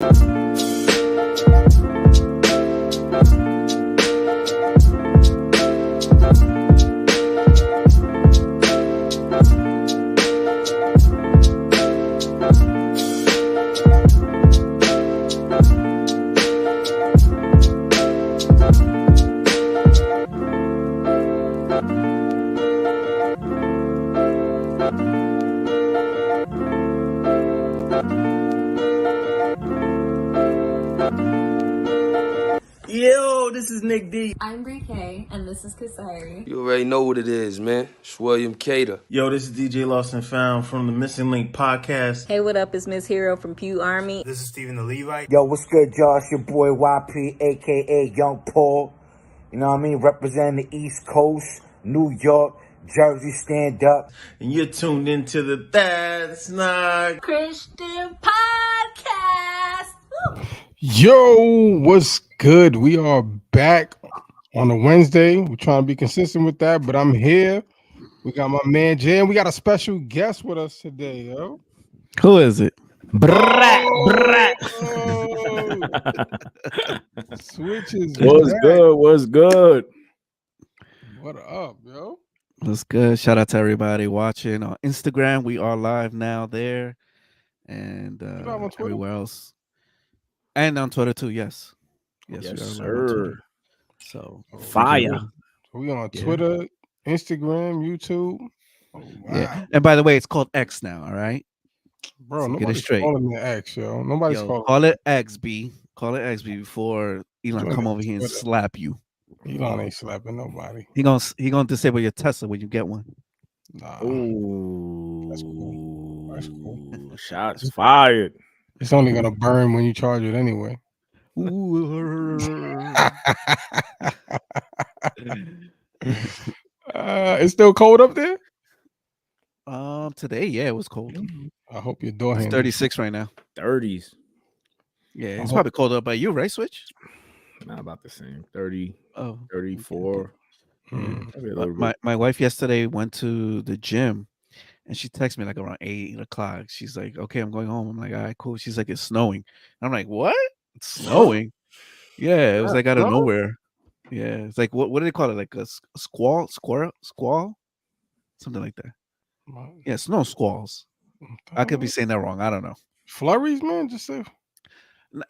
Yo, this is Nick D. I'm Lecrae, and this is Kasari. You already know what it is, man. It's William Cater. Yo, this is DJ Lost and Found from the Missing Link podcast. Hey, what up? It's Miss Hero from Pew Army. This is Stephen the Levite. Yo, what's good, y'all? It's your boy YP, aka Young Paul. You know what I mean? Representing the East Coast, New York, Jersey, stand up. And you're tuned into the That's Not Christian Podcast. Woo! Yo, what's good? We are back on a Wednesday. We're trying to be consistent with that, but I'm here. We got my man Jay, and we got a special guest with us today, yo. Who is it? Brat. Switches. What's good? What's good? What up, yo? What's good? Shout out to everybody watching on Instagram. We are live now there, and everywhere else, and on Twitter too. Yes, yes, sir. So fire. We on Twitter, Instagram, YouTube. Oh, wow. Yeah, and by the way, it's called X now. All right, bro. So nobody's calling it X, yo. Nobody's calling. Call it XB. Call it XB before Elon come over here and slap you. Elon ain't slapping nobody. He gonna disable your Tesla when you get one. Nah. Ooh, that's cool. That's cool. Shots fired. It's only gonna burn when you charge it anyway. It's still cold up there. Today, yeah, it was cold. I hope your door. It's 36 right now. 30s. Yeah, it's probably cold up by you, right, Switch? Not about the same. 30. Oh, 34. My wife yesterday went to the gym, and she texted me like around 8 o'clock. She's like, "Okay, I'm going home." I'm like, "All right, cool." She's like, "It's snowing." I'm like, "What? It's snowing?" Yeah, it was like out of nowhere. Yeah, it's like what do they call it? Like a squall, something like that. Yeah, snow squalls. I could be saying that wrong. I don't know. Flurries, man. Just say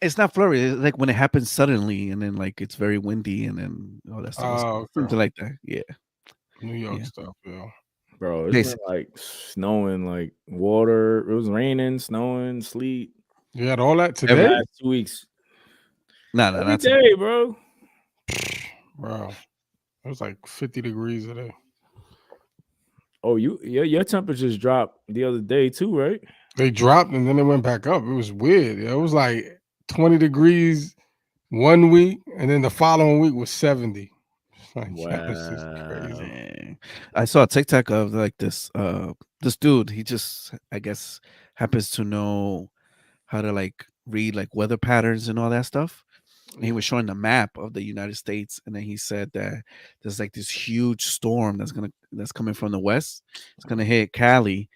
it's not flurry. It's like when it happens suddenly, and then like it's very windy, and then all that stuff. Something like that. Yeah. New York stuff, yo. Bro, it's been like snowing, like water. It was raining, snowing, sleet. You had all that today? 2 weeks. No, every day, bro. Bro, it was like 50 degrees today. Oh, your temperatures dropped the other day too, right? They dropped and then they went back up. It was weird. It was like 20 degrees 1 week, and then the following week was 70. Like, wow, this is crazy. I saw a TikTok of like this dude. He just, I guess, happens to know how to like read like weather patterns and all that stuff. And he was showing the map of the United States, and then he said that there's like this huge storm that's coming from the west. It's gonna hit Cali,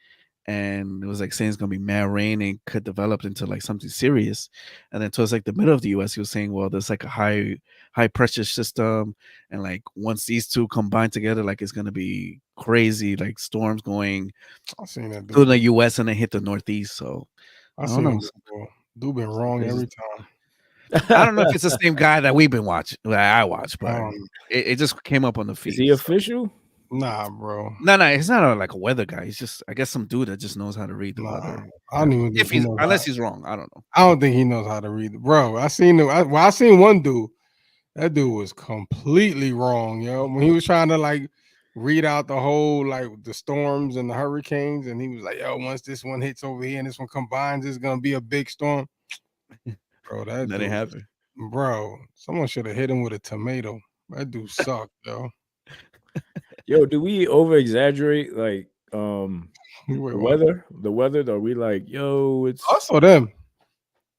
and it was like saying it's gonna be mad rain and could develop into like something serious. And then towards like the middle of the U.S., he was saying, well, there's like a high pressure system, and like once these two combine together, like it's gonna be crazy, like storms going through the U.S. and then hit the Northeast. So I don't know. Dude been wrong every time. I don't know if it's the same guy that we've been watching. That I watch, but it just came up on the feed. Is he official? Nah, bro. No, he's not like a weather guy. He's just, I guess, some dude that just knows how to read the weather. I don't even think unless he's wrong. I don't know. I don't think he knows how to read. Bro, I seen one dude. That dude was completely wrong, yo. When he was trying to like read out the whole like the storms and the hurricanes, and he was like, "Yo, once this one hits over here and this one combines, it's gonna be a big storm." Bro, that didn't happen. Bro, someone should have hit him with a tomato. That dude sucked, yo. Yo, do we over exaggerate like the weather? The weather? Are we like, yo, it's us or them?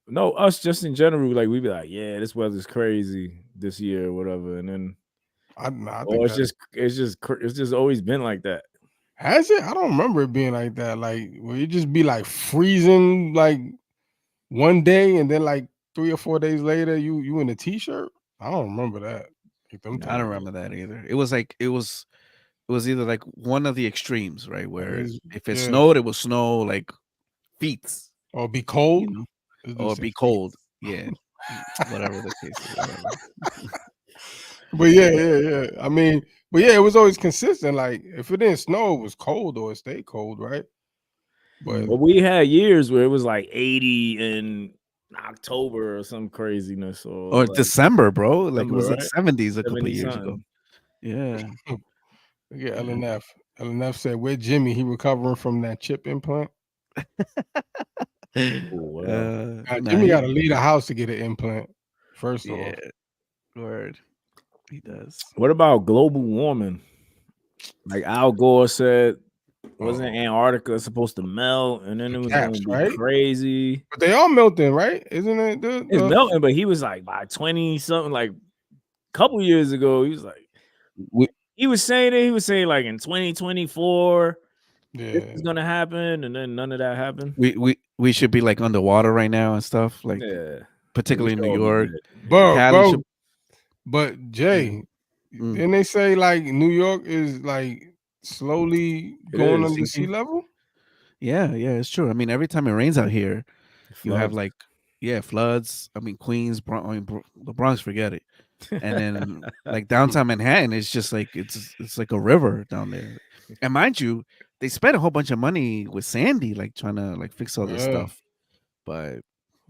No, us just in general. Like we be like, yeah, this weather's crazy this year or whatever, and then I it's just always been like that. Has it? I don't remember it being like that. Like, will it just be like freezing, like one day and then like 3 or 4 days later you in a t-shirt? I don't remember that. Like, them I don't remember that either. It was like it was either like one of the extremes, right? Where if it yeah. snowed, it would snow like feet, Or be cold. you know, Let's or say be cold. Yeah, whatever the case is, whatever. But yeah. I mean, but yeah, it was always consistent. Like if it didn't snow, it was cold or it stayed cold, right? But we had years where it was like 80 in October or some craziness, Or like December, bro. Like it December, was like right? 70s a couple 70 of years something. ago. Yeah. look at LNF. LNF said, "Where Jimmy? He recovering from that chip implant." Oh, wow. Jimmy got to leave the house to get an implant. First off, yeah, word. He does. What about global warming? Like Al Gore said, wasn't Antarctica supposed to melt, and then it was going caps, to be right? crazy? But they all melting, right? Isn't it? It's melting, but he was like by 20 something, like a couple years ago. He was like, he was saying it. He was saying like in 2024, this is gonna happen, and then none of that happened. We should be like underwater right now and stuff. Like particularly in New York, Cali should... But Jay, didn't they say like New York is like slowly going under sea level? Yeah, it's true. I mean, every time it rains out here, you have like floods. I mean, Queens, the Bronx, forget it. And then like downtown Manhattan, it's just like it's like a river down there. And mind you, they spent a whole bunch of money with Sandy, like trying to like fix all this stuff, but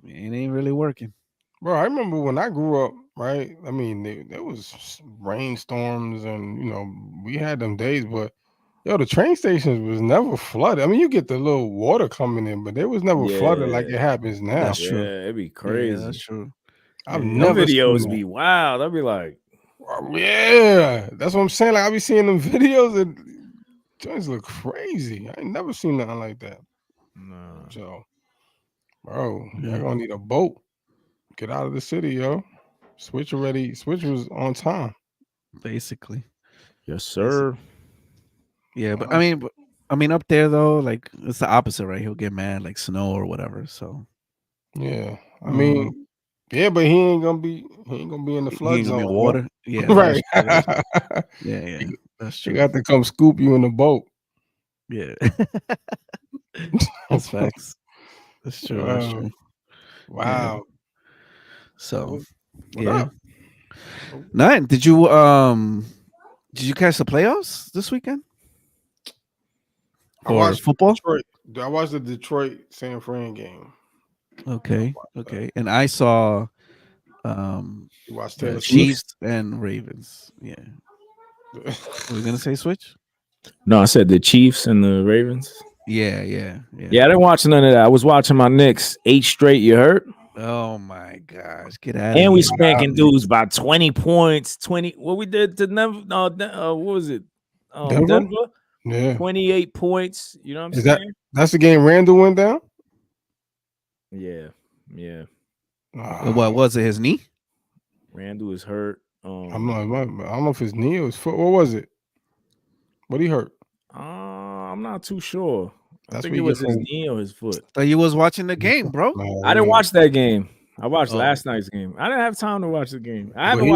it ain't really working. Bro, I remember when I grew up, right? I mean, there was rainstorms and, we had them days, but the train stations was never flooded. I mean, you get the little water coming in, but it was never flooded like it happens now. That's true. Yeah, it'd be crazy. Yeah, that's true. I've never videos seen be wild. I'd be like, yeah, that's what I'm saying. Like I be seeing them videos and joints look crazy. I ain't never seen nothing like that. No. So, bro, you're gonna need a boat. Get out of the city, yo. Switch was on time. Basically. Yes, sir. Yeah, but I mean, up there though, like it's the opposite, right? He'll get mad, like snow or whatever. So yeah, I mean, yeah, but he ain't gonna be in the flood he ain't gonna zone. be water. Yeah, right. Yeah, that's true. You got to come scoop you in the boat. Yeah, that's facts. That's true. That's true. Wow. Yeah. So, what up? Nine. Did you catch the playoffs this weekend? I watched football. Detroit. I watched the Detroit San Fran game. Okay. And I saw you watched Taylor Chiefs and Ravens. Yeah. Were you gonna say switch? No, I said the Chiefs and the Ravens. Yeah. I didn't watch none of that. I was watching my Knicks 8 straight. You heard? Oh my gosh, get out of here! And we spanking dudes by 20 points. 20. What we did to Denver? What was it? Denver. Yeah, 28 points. You know what I'm saying? That's the game Randall went down. Yeah. What was it? His knee? Randall is hurt. I don't know if his knee or his foot. What was it? What he hurt? I'm not too sure. I think it was his knee or his foot. So you was watching the game, bro. I didn't watch that game. I watched last night's game. I didn't have time to watch the game. I haven't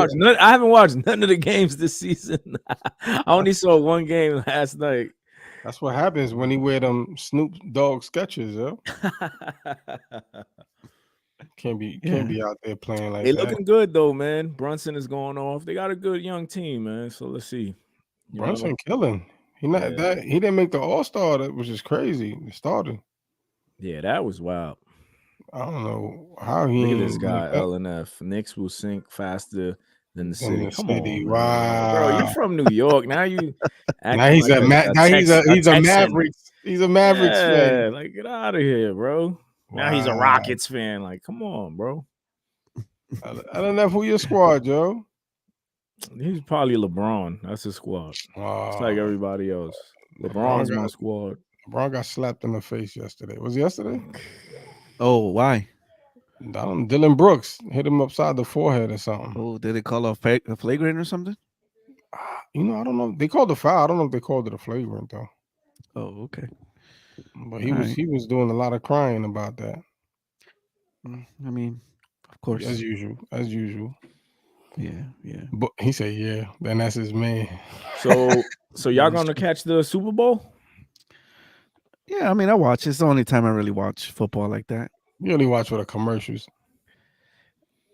watched none of the games this season. I only saw one game last night. That's what happens when he wear them Snoop Dogg sketches, yo. Can't be out there playing like that. They looking good though, man. Brunson is going off. They got a good young team, man. So let's see. Brunson killing. He didn't make the All-Star, which is crazy. The starter. Yeah, that was wild. I don't know how he. Look at this guy, LNF. Knicks will sink faster than the city. Come on, wow, bro. You're from New York. Now you. Now he's a Mavericks. He's a Mavericks fan. Like get out of here, bro. Wow. Now he's a Rockets fan. Like, come on, bro. I don't know who your squad, Joe. He's probably LeBron. That's his squad. It's like everybody else. LeBron's my squad. LeBron got slapped in the face yesterday. Was it yesterday? Oh, why? Dylan Brooks hit him upside the forehead or something. Oh, did they call a flagrant or something? I don't know. They called the foul. I don't know if they called it a flagrant though. Oh, okay. But he was doing a lot of crying about that. I mean, of course. As usual. As usual. Yeah, yeah. But he said, yeah, then that's his man. So y'all gonna catch the Super Bowl? Yeah, I mean, I watch. It's the only time I really watch football like that. You only watch for the commercials.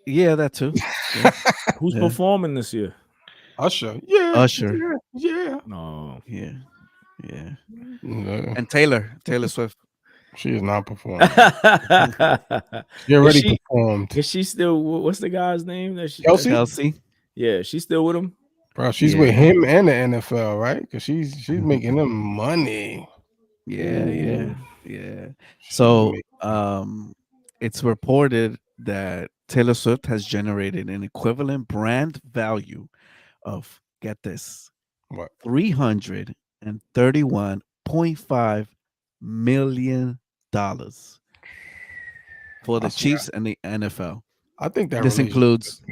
Yeah, that too. Yeah. Who's performing this year? Usher. Yeah. Usher. Yeah. No. Yeah. Yeah. Yeah. And Taylor Swift. She is not performing. She already performed. Is she still? What's the guy's name? That she, Kelsey. Yeah, she's still with him. Bro, she's with him and the NFL, right? Because she's making them money. Yeah. So it's reported that Taylor Swift has generated an equivalent brand value of, get this, what, $331.5 million for the Chiefs and the NFL. I think that this includes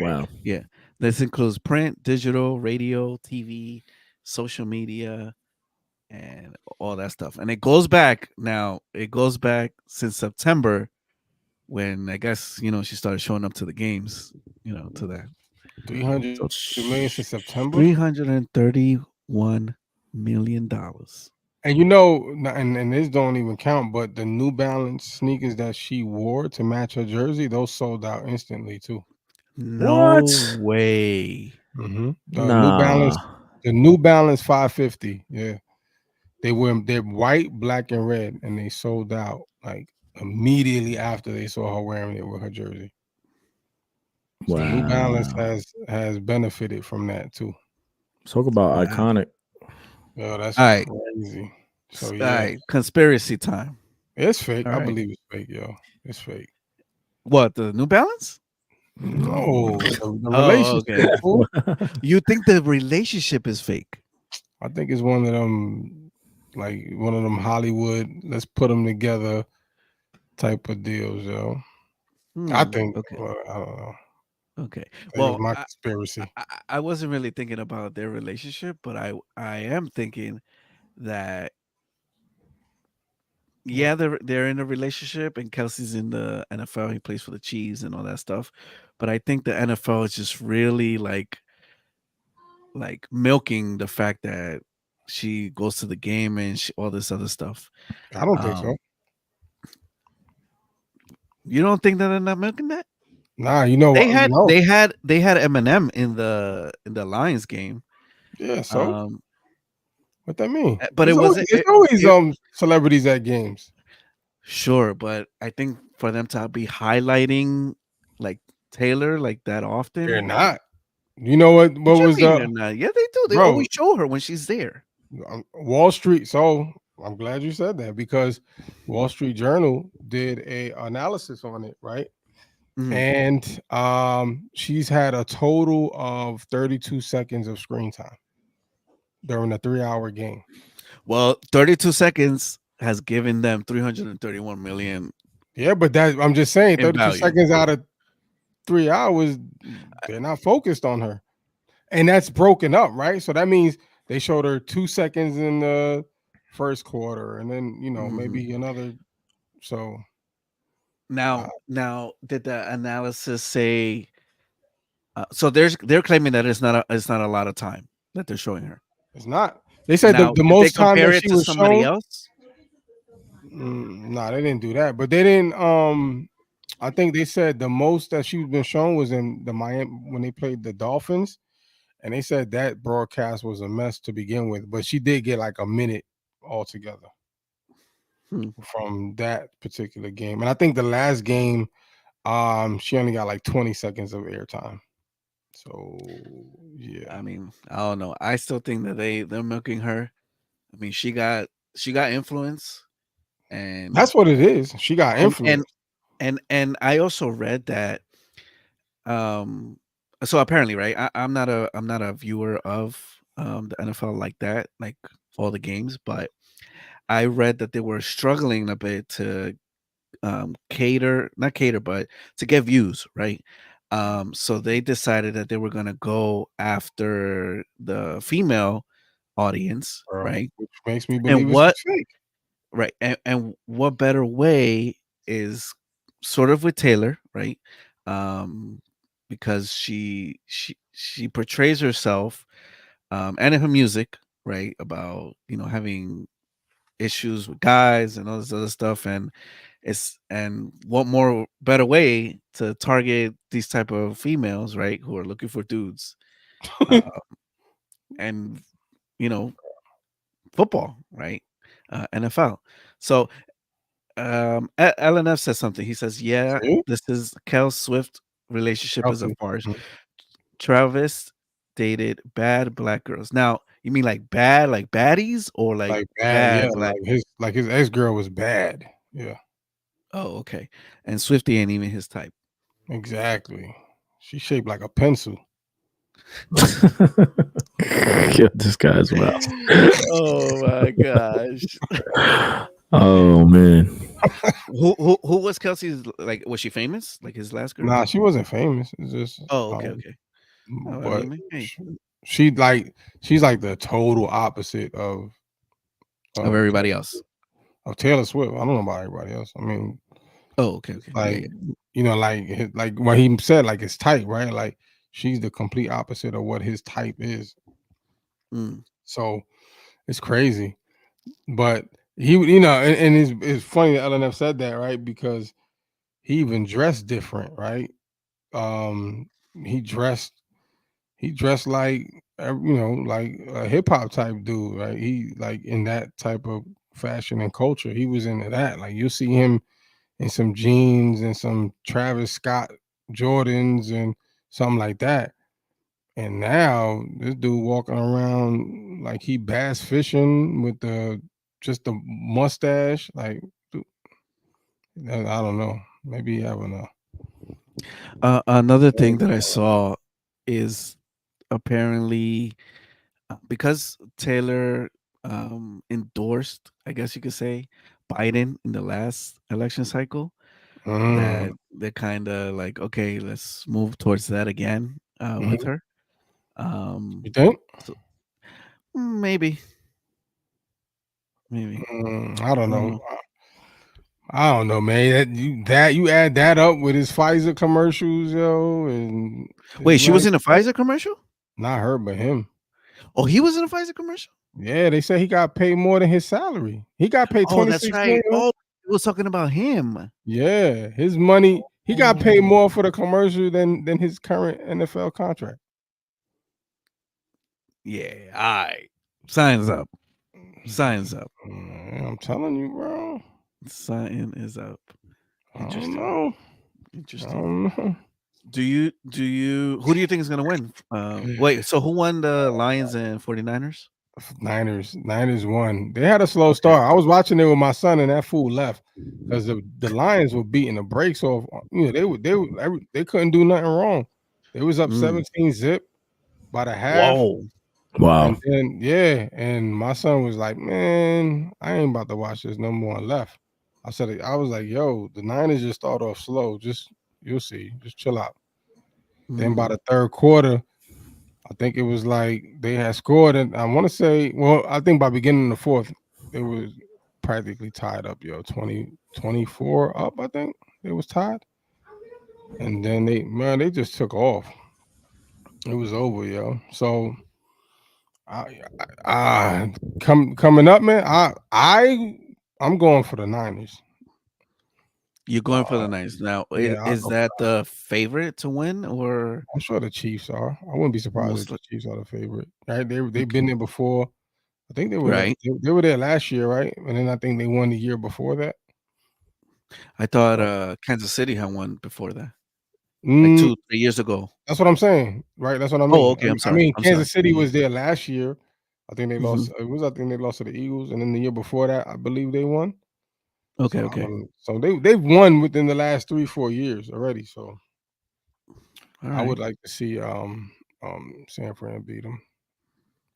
this includes print, digital, radio, TV, social media, and all that stuff. And it goes back since September, when I guess she started showing up to the games, to that. 300 million since September. $331 million. And and this don't even count, but the New Balance sneakers that she wore to match her jersey, those sold out instantly too. No way. The New Balance 550. Yeah, they're white, black, and red, and they sold out like immediately after they saw her wearing it with her jersey. So New Balance has benefited from that too. Talk about iconic. Yo, that's all crazy. So all right, conspiracy time. It's fake. I believe it's fake, yo. It's fake. What, the New Balance? No, the relationship. Okay. You think the relationship is fake? I think it's one of them, like one of them Hollywood, let's put them together type of deals, yo. I think. Okay. Well, I don't know. Okay. Well, my conspiracy. I wasn't really thinking about their relationship, but I am thinking that they're in a relationship, and Kelsey's in the NFL. He plays for the Chiefs and all that stuff. But I think the NFL is just really like milking the fact that she goes to the game and all this other stuff. I don't think so. You don't think that they're not milking that? Nah, they had Eminem in the Lions game. Yeah, so what that mean? But it's always celebrities at games. Sure, but I think for them to be highlighting like Taylor like that often, they're not. You know what was they're not? Yeah, they do. They always show her when she's there. Wall Street. So I'm glad you said that, because Wall Street Journal did a analysis on it, right? Mm-hmm. And she's had a total of 32 seconds of screen time during a 3-hour game. Well, 32 seconds has given them 331 million. Yeah, but I'm just saying 32 seconds out of 3 hours, they're not focused on her. And that's broken up, right? So that means they showed her 2 seconds in the first quarter, and then maybe another. So now did the analysis say so they're claiming that it's not a lot of time that they're showing her? It's not. They said the most time that she was somebody shown, else. Nah, they didn't do that, but they didn't. I think they said the most that she's been shown was in the Miami when they played the Dolphins, and they said that broadcast was a mess to begin with. But she did get like a minute altogether from that particular game, and I think the last game, she only got like 20 seconds of airtime. So yeah, I mean, I don't know. I still think that they're milking her. I mean, she got influence, and that's what it is. She got influence, and I also read that. So apparently, right? I'm not a viewer of the NFL like that, like all the games, but I read that they were struggling a bit to not cater, but to get views, right? So they decided that they were going to go after the female audience, right? Which makes me believe it's fake. Right. And what better way is sort of with Taylor, right? Because she portrays herself and in her music, right, about having issues with guys and all this other stuff, and what more better way to target these type of females, right, who are looking for dudes, uh, and you know football, right, NFL. So LNF says something. He says, "Yeah, See? this is Kel Swift relationship is a Kelsey. farce. Travis dated bad black girls. Now, you mean like bad, like baddies, or like Like bad, yeah. bad black? Like his ex girl was bad. Yeah, Oh, okay. And Swifty ain't even his type. exactly. She's shaped like a pencil. Yeah, this guy's wild. Oh my gosh. Oh man. Who was Kelsey's? Like, was she famous? Like his last girl? Nah, she wasn't famous. It's just Oh, okay, okay. Oh, I but mean, hey, she's like the total opposite of everybody else. of Taylor Swift. I don't know about everybody else. I mean, Oh, okay, okay. like Yeah. like what he said, like his type, right? Like she's the complete opposite of what his type is. Mm. So it's crazy. But he, and it's funny that LNF said that, right? Because he even dressed different, right? He dressed like like a hip hop type dude, right? He like in that type of fashion and culture. He was into that. Like you'll see him in some jeans and some Travis Scott Jordans and something like that. And now this dude walking around like he bass fishing with just the mustache. Like I don't know. Maybe he having Another thing that I saw is apparently because Taylor endorsed, I guess you could say, Biden in the last election cycle, that they're kind of like, okay, let's move towards that again with her. You think? So, maybe. I don't know. I don't know, man. You add that up with his Pfizer commercials, yo, and Wait, she was in a Pfizer commercial? Not her, but him. Oh, he was in a Pfizer commercial? Yeah, they said he got paid more than his salary. He got paid 26 that's right. million. Oh, he was talking about him. Yeah, his money. He got paid more for the commercial than his current NFL contract. Yeah, all right. Signs up. Signs up. I'm telling you, bro. Sign is up. Interesting. I don't know. Interesting. I don't know. Who do you think is gonna win? Wait, so who won the Lions and 49ers? Niners won. They had a slow start. I was watching it with my son, and that fool left because the Lions were beating the brakes off. They couldn't do nothing wrong. They was up 17-0 by the half. Whoa. Wow. And then and my son was like, "Man, I ain't about to watch this no more." And left. I was like, "Yo, the Niners just start off slow. You'll see. Just chill out." Then by the third quarter, I think it was like they had scored, and I want to say, well, I think by beginning of the fourth, it was practically tied up, 20-24 up. I think it was tied, and then they just took off. It was over, yo. So, coming up, man, I'm going for the Niners. You're going for the Niners now. Is that the favorite to win, or I'm sure the Chiefs are? I wouldn't be surprised if the Chiefs are the favorite. Right? They've been there before. I think they were right. They were there last year, right? And then I think they won the year before that. I thought Kansas City had won before that, like 2-3 years ago. That's what I'm saying, right? That's what I mean. Oh, okay. I'm sorry. I mean, Kansas City was there last year. I think they lost. Mm-hmm. I think they lost to the Eagles, and then the year before that, I believe they won. Okay, so, okay. So they've won within the last 3-4 years already. So I would like to see San Fran beat them.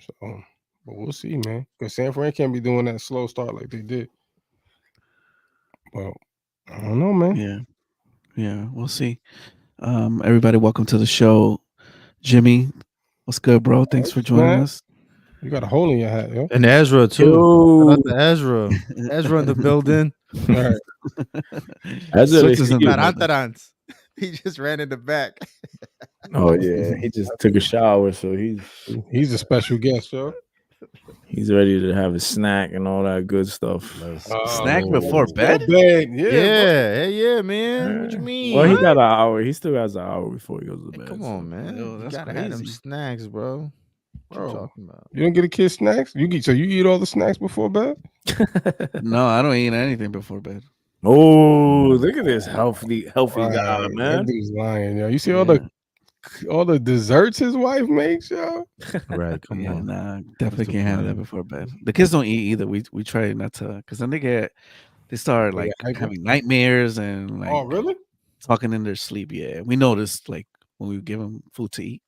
So, but we'll see, man. Because San Fran can't be doing that slow start like they did. Well, I don't know, man. Yeah, we'll see. Everybody, welcome to the show. Jimmy, what's good, bro? Thanks for joining us. You got a hole in your hat, yo. And Ezra too. Yo. Shout out to Ezra. Ezra in the building. All right. That's what Suits is in the building. Tarantarans. He just ran in the back. Oh yeah, he just took a shower, so He's a special guest, yo. he's ready to have a snack and all that good stuff. Snack before bed? Yeah, man. What you mean? Well, he got an hour. He still has an hour before he goes to bed. Come on, man. Yo, You that's gotta have them crazy. snacks, bro. What you Bro, talking about? you don't get a kid snacks? So you eat all the snacks before bed? No, I don't eat anything before bed. Oh, look at this healthy guy, Right, man. that dude's lying, yo. You see all the desserts his wife makes, yo? Right, come Yeah, on. nah, definitely the can't have that plan? before bed. The kids don't eat either. We try not to, because then they start They like get hyper? having nightmares and like Oh, really? talking in their sleep. Yeah, we noticed like when we give them food to eat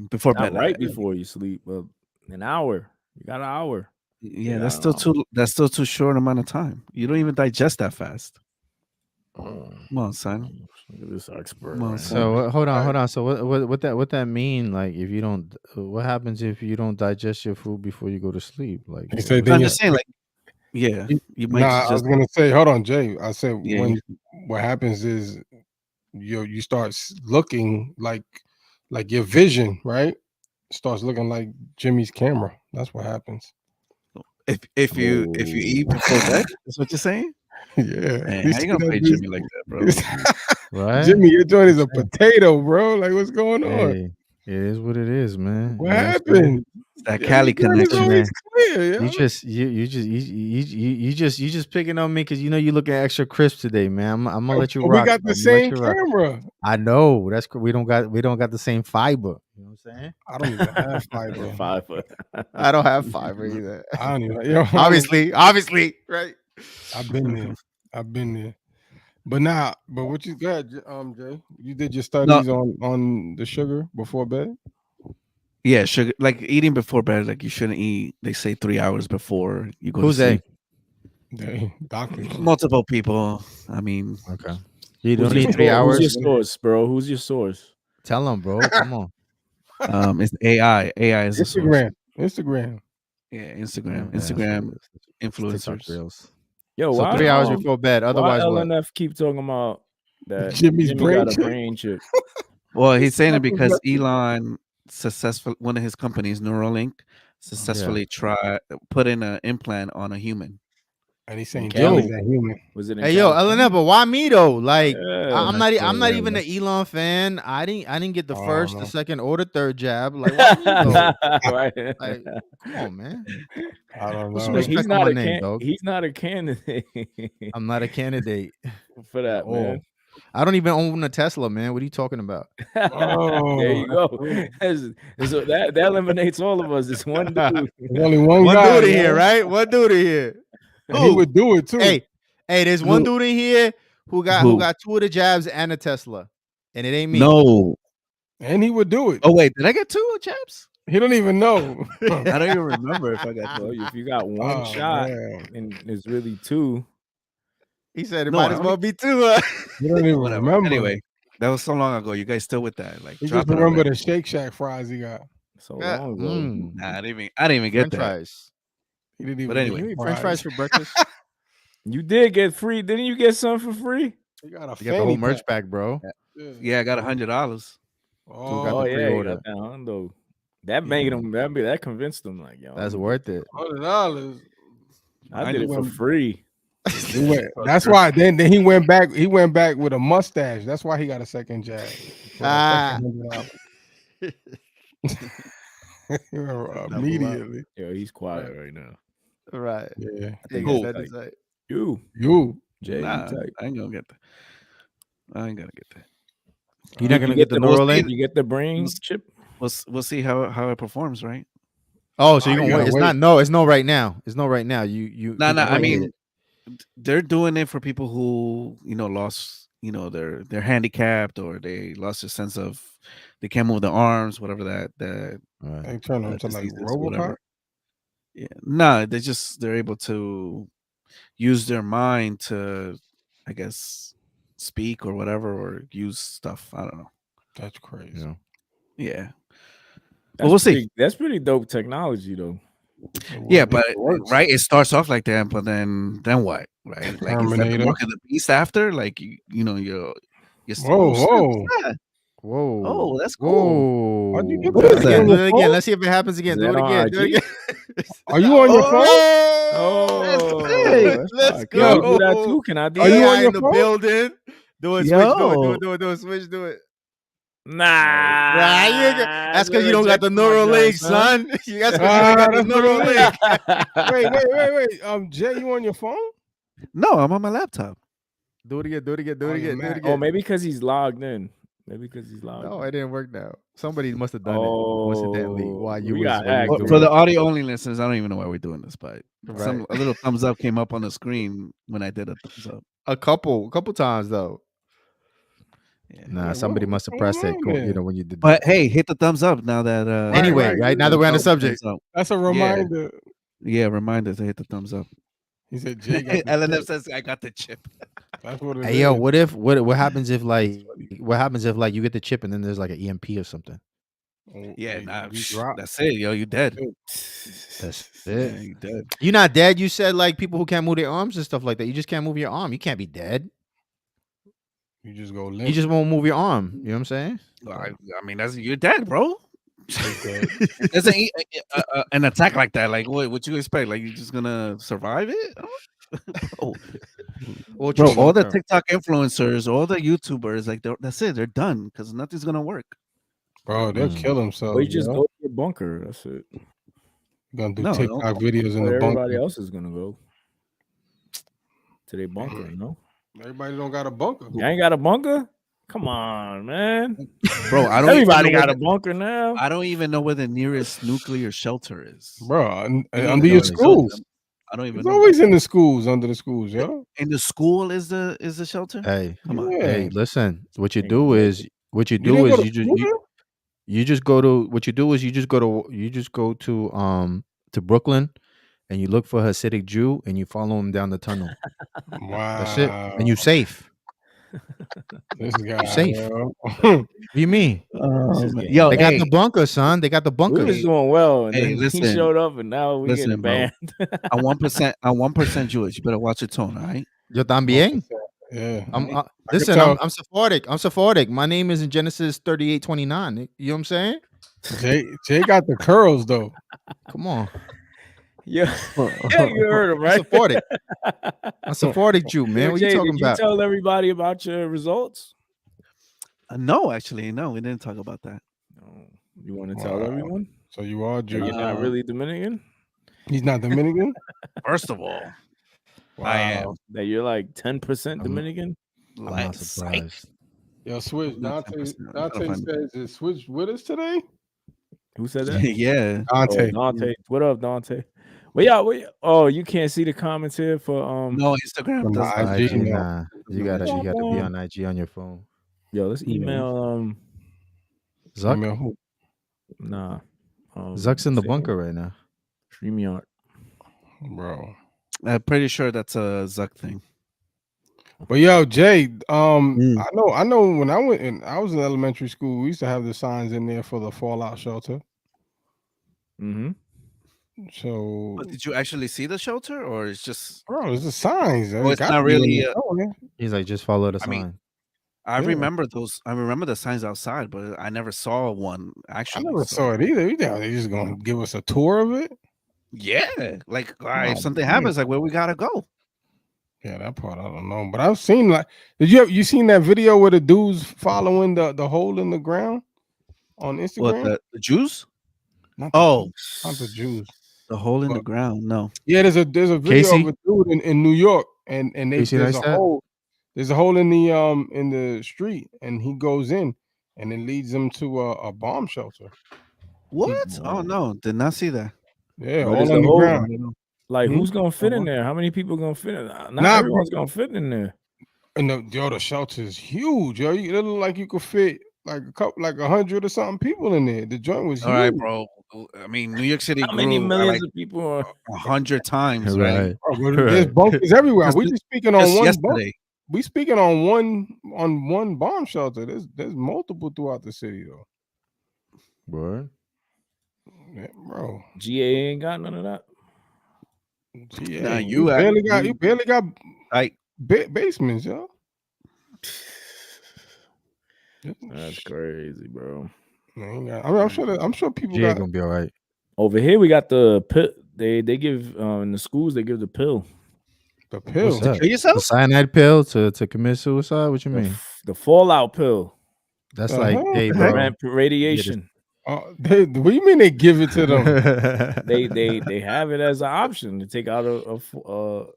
before Not bed. right before you sleep, but an hour. You got an hour. Yeah, that's still too short amount of time. You don't even digest that fast. Come on, son. Look at this expert. Come on, right son. So hold on. So what that mean? Like, if you don't, what happens if you don't digest your food before you go to sleep? Like, He said I'm just saying, like, yeah, you might I was just gonna say, hold on, Jay. I said Yeah, what happens is you start looking like your vision, right? Starts looking like Jimmy's camera. That's what happens. if you eat before bed, that's what you're saying. Yeah. Man, You how see you gonna that play dude? Jimmy like that, bro? right? Jimmy, your joint is a potato, bro. Like, what's going on? Hey, it is what it is, man. What You know what I'm saying? happened? It's that Yo, Cali your joint is connection. always clear, yo. You just picking on me because you know you looking extra crisp today, man. I'm gonna let you But rock. we got the I'm gonna let same you rock. camera. I know that's we don't got the same fiber. You know what I'm saying? I don't even have fiber. Five. I don't have fiber either. I don't even. Yo, obviously, right? I've been there. But what you got, Jay? You did your studies on the sugar before bed? Yeah, sugar, like eating before bed, like you shouldn't eat. They say 3 hours before you go Who's to sleep. They doctors. Multiple people. I mean, Okay. You Who's don't your need 3 source? hours. Who's your source, bro? Who's your source? Tell them, bro. Come on. it's AI. AI is a source. Instagram. Yeah, Instagram. Yeah, Instagram TikTok influencers. reels. Yo, So why 3 hours before bed. why Otherwise, what? LNF keep talking about that Jimmy's Jimmy brain got a chip? brain chip? Well, he's saying it because Elon one of his companies, Neuralink, successfully put in an implant on a human. And he's saying Cali? Jimmy's that human. Was it in Hey, yo, California? LNF, but why me though? Like, Yeah. I'm not even an Elon fan. I didn't get the first, the second, or the third jab. Like, why me though? Right. Like, come on, man. I don't Put some know. respect on my name, dog. He's not a candidate I'm not a candidate for that, man. I don't even own a Tesla, man. What are you talking about? There you go. That eliminates all of us. It's one dude. There's only one guy dude in here, right? One dude in here. And he would do it too. Hey, there's one dude in here who got 2 of the jabs and a Tesla, and it ain't me. No, and he would do it. Oh wait, did I get 2 jabs? He don't even know. I don't even remember if I got 2. If you got one shot and it's really 2. He said it might as well be 2. You don't even remember. Anyway, that was so long ago. You guys still with that? Like, you just remember the Shake Shack fries he got. So long ago. Nah, I didn't even get French that. fries. He didn't even. But anyway, You eat French fries for breakfast? You did get free. Didn't you get some for free? You got the whole merch pack, bro. Yeah, I got $100. Oh yeah, you got that hundo. That made him. That convinced him. Like, yo, that's worth it. $100. I did it for free. That's why. Then he went back. He went back with a mustache. That's why he got a second jab. Immediately. Yo, he's quiet right now. Right. Yeah. You. Jay, nah, I ain't gonna get that. I ain't gonna get that. You're not gonna get the Neuralink? You get the brain chip. We'll see how it performs, right? Oh, so you're gonna wait? It's not. No, it's no right now. It's no right now. You. No. I mean, they're doing it for people who lost, they're handicapped or they lost a sense of they can't move their arms, whatever that. They turn them to like Robocop. Yeah. No, they're able to use their mind to, I guess, speak or whatever, or use stuff. I don't know. That's crazy. Yeah. we'll see. That's pretty dope technology, though. Yeah, but right, it starts off like that, but then what? Right, like is that the Terminator. mark of the beast after? Like you know you're Whoa. Whoa. Oh, that's cool. How'd you get Do that? it again. On Do your it again. phone? Let's see if it happens again. Is Do that it on again. Do it IG? again. Are you on your phone? Oh, Let's Can we go. do that too? Can I do Are you that? on AI your in the phone? building. Do it. Switch. Do it. Switch. Do it. Nah. That's because you don't got the neural link, son. That's because you ain't got the That's what neural it link. Wait. Jay, you on your phone? No, I'm on my laptop. Do it again. Do it again. Do Oh, it you're again. Do it mad. again. Oh, maybe because he's logged in. Maybe because he's logged No, in. it didn't work now. Somebody must have done it coincidentally while you we was got while you hacked. was doing For the it. audio only listeners, I don't even know why we're doing this, but Right. a little thumbs up came up on the screen when I did a thumbs up. A couple times though. Yeah. Nah, Yeah, somebody what- must have what's pressed it. going on there? When you did But that. hey, hit the thumbs up now that Anyway, right now that we're on the subject. That's a reminder. Yeah, reminder to hit the thumbs up. He said Jay got the LNF chip. says I got the chip. That's what it Hey yo, is. what happens if like you get the chip and then there's like an EMP or something? Yeah, you nah, drop. that's it, yo. You dead. That's Yeah, it. you dead. You're not dead. You said like people who can't move their arms and stuff like that. You just can't move your arm. You can't be dead. You just go limp. You just won't move your arm. You know what I'm saying? I mean, you're dead, bro. There's an attack like that. Like, what you expect? Like, you're just gonna survive it? Bro, all the TikTok influencers, all the YouTubers, like, that's it. They're done because nothing's gonna work. Bro, they'll kill themselves. Well, you just go to your bunker. That's it. Gonna do TikTok videos in the everybody bunker. else is gonna go to their bunker, you know? Everybody don't got a bunker. You ain't got a bunker? Come on, man. Bro, I don't Everybody even know got a bunker now. I don't even know where the nearest nuclear shelter is. Bro, under your schools. I don't even It's know. always in the schools, under the schools, yo. In the school is the shelter? Hey, come on. Hey, listen. What you do is you just go to Brooklyn and you look for Hasidic Jew and you follow him down the tunnel. Wow. That's it. And you safe. This guy, you safe. What do you mean? Yo, they got the bunker, son. They got the bunker. We was doing well, and Hey, then listen. he showed up, and now we getting bro. banned. I'm 1% Jewish. You better watch your tone, all right? Yo también. Yeah. Listen, I'm Sephardic. I'm Sephardic. My name is in Genesis 38:29. You know what I'm saying? Jay got the curls though. Come on. Yeah, you heard him, right? I'm Sephardic. I'm Sephardic Jew, man. Yo, What Jay, you talking did about? You tell everybody about your results? No, actually, no. We didn't talk about that. No. You want to tell everyone? So you are Jew. You're not really Dominican? He's not Dominican? First of all, wow. I am. That you're like 10% Dominican? I'm not surprised. Yo, Switch. Dante says, is Switch with us today? Who said that? Yeah. Dante. Dante. What up, Dante? Well, yeah. Oh, you can't see the comments here for No, Instagram does not. IG, nah. You gotta be on IG on your phone. Yo, let's email Zuck. Email who? Nah. Zuck's in the bunker right now. StreamYard. Bro. I'm pretty sure that's a Zuck thing. But yo, Jay, I know when I was in elementary school, we used to have the signs in there for the fallout shelter. Mm-hmm. So But did you actually see the shelter, or it's just it's the signs? Well, it's not really. He's like, just follow the sign. I remember those. I remember the signs outside, but I never saw one actually. I never saw it either. They just gonna give us a tour of it. Yeah, like if something happens, like where we gotta go. Yeah, that part I don't know, but I've seen like, you seen that video where the dude's following the hole in the ground on Instagram? What the Jews? Not the Jews. The hole in the ground. No. Yeah, there's a video of a dude in New York, and there's a hole. There's a hole in the street, and he goes in, and it leads him to a bomb shelter. What? Oh no, did not see that. Yeah, all on the ground. Like, who's gonna fit in there? How many people gonna fit in there? Not everyone's gonna fit in there. And the shelter is huge, yo. It look like you could fit like 100 or something people in there. The joint was huge. All right, bro. I mean, New York City How many millions of people are 100 times, right? There's bunkers everywhere. We just speaking on one yesterday. We speaking on one bomb shelter. There's multiple throughout the city though. Word. Yeah, bro. GA ain't got none of that. GA, Nah, you barely got basements, yo. That's crazy, bro. I'm sure people GA got. gonna be all right. Over here, we got the pill. They give in the schools they give the pill. The pill. What's that? Kill yourself? The cyanide pill to commit suicide? What you mean? The fallout pill. That's The like, hell? hey, bro. Radiation. What do you mean they give it to them? They have it as an option to take out to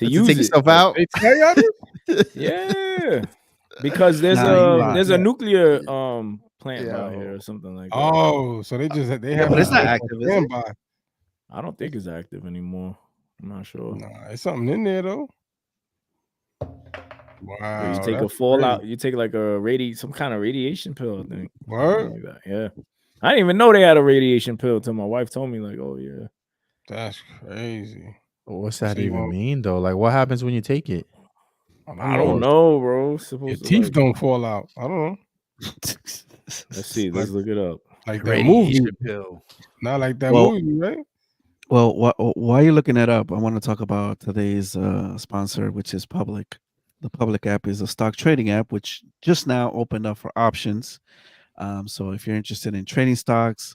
use take it. yourself out. They tell y'all this? Yeah, because there's a nuclear plant by here or something like that. Oh, so they have. But it's not active, is it? Standby. I don't think it's active anymore. I'm not sure. Nah, it's something in there though. Wow, You take a fallout. You take like some kind of radiation pill. I think. Word? Like that. Yeah. I didn't even know they had a radiation pill till my wife told me. Like, oh yeah. That's crazy. What's that even mean though? Like, what happens when you take it? I don't know, bro. Your teeth don't fall out. I don't know. Let's see. Let's look it up. Like that movie pill. Not like that movie, right? Well, while you're looking that up, I want to talk about today's sponsor, which is Public. The Public app is a stock trading app, which just now opened up for options. So if you're interested in trading stocks,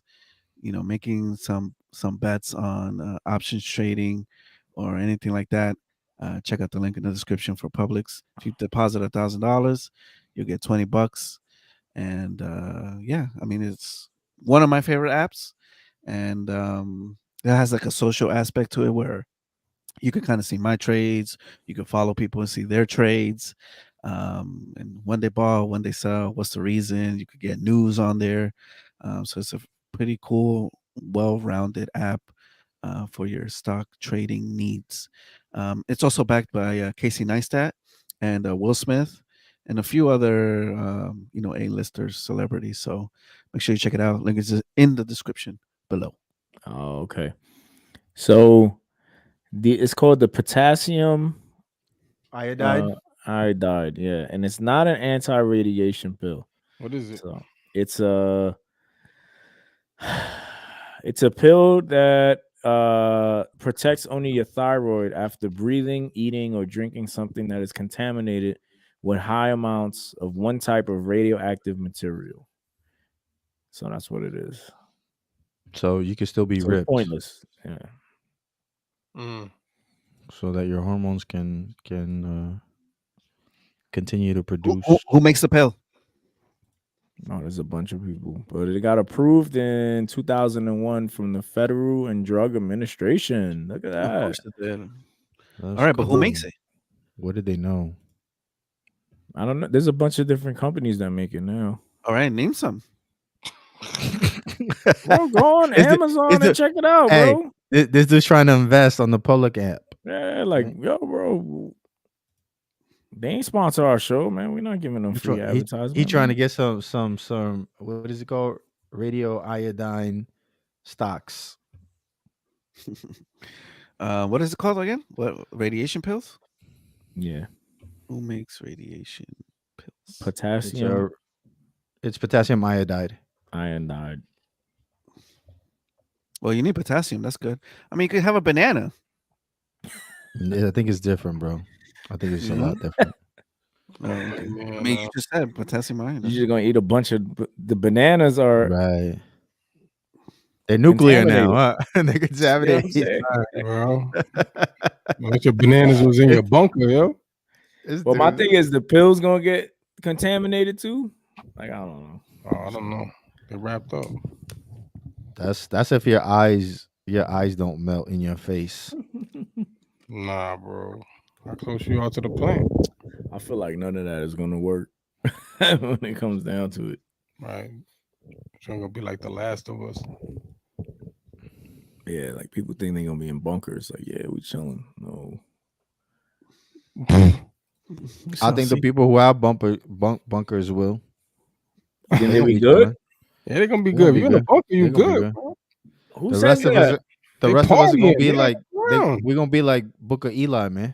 making some bets on options trading or anything like that, check out the link in the description for Publix. If you deposit $1,000, you'll get $20. And it's one of my favorite apps, and it has like a social aspect to it where you can kind of see my trades, you can follow people and see their trades, and when they buy, when they sell, what's the reason. You could get news on there, so it's a pretty cool, well-rounded app for your stock trading needs. It's also backed by Casey Neistat and Will Smith and a few other A-listers, celebrities. So make sure you check it out. Link is in the description below. Oh, okay. So it's called the potassium iodide. Iodide, yeah, and it's not an anti-radiation pill. What is it? So it's a pill that protects only your thyroid after breathing, eating, or drinking something that is contaminated with high amounts of one type of radioactive material. So that's what it is. So you can still be ripped. Pointless. Yeah. So that your hormones can continue to produce. Who makes the pill? No, there's a bunch of people, but it got approved in 2001 from the Federal and Drug Administration. Look at that. Of course it did. All right, but who makes it? What did they know? I don't know. There's a bunch of different companies that make it now. All right, name some. Bro, go on Amazon and check it out, bro. This dude's trying to invest on the Public app. Yeah, like, yo, bro. They ain't sponsor our show, man. We're not giving them free advertisement. He trying to get some what is it called? Radio iodine stocks. What is it called again? What, radiation pills? Yeah. Who makes radiation pills? Potassium. It's potassium iodide. Iodide. Well, you need potassium. That's good. I mean, you could have a banana. I think it's different, bro. I think it's a lot different. Okay. I mean, you just said potassium iodide. You're just gonna eat a bunch of the bananas are right. They're nuclear now, huh? They're contaminated. You know bro. What your bananas was in your bunker, yo? Well, my thing is the pills gonna get contaminated too. Like, I don't know. Oh, I don't know. They're wrapped up. That's if your eyes don't melt in your face. Nah, bro. How close you are to the plant? I feel like none of that is gonna work when it comes down to it. Right. It's gonna be like The Last of Us. Yeah, like people think they're gonna be in bunkers. Like, yeah, we chilling. No. I think the people who have bunkers will. Then they be good. Yeah, they're gonna be good. If you're in the bunker, you good. Who the said rest that? of us, the rest of us are gonna be like we're gonna be like Book of Eli, man.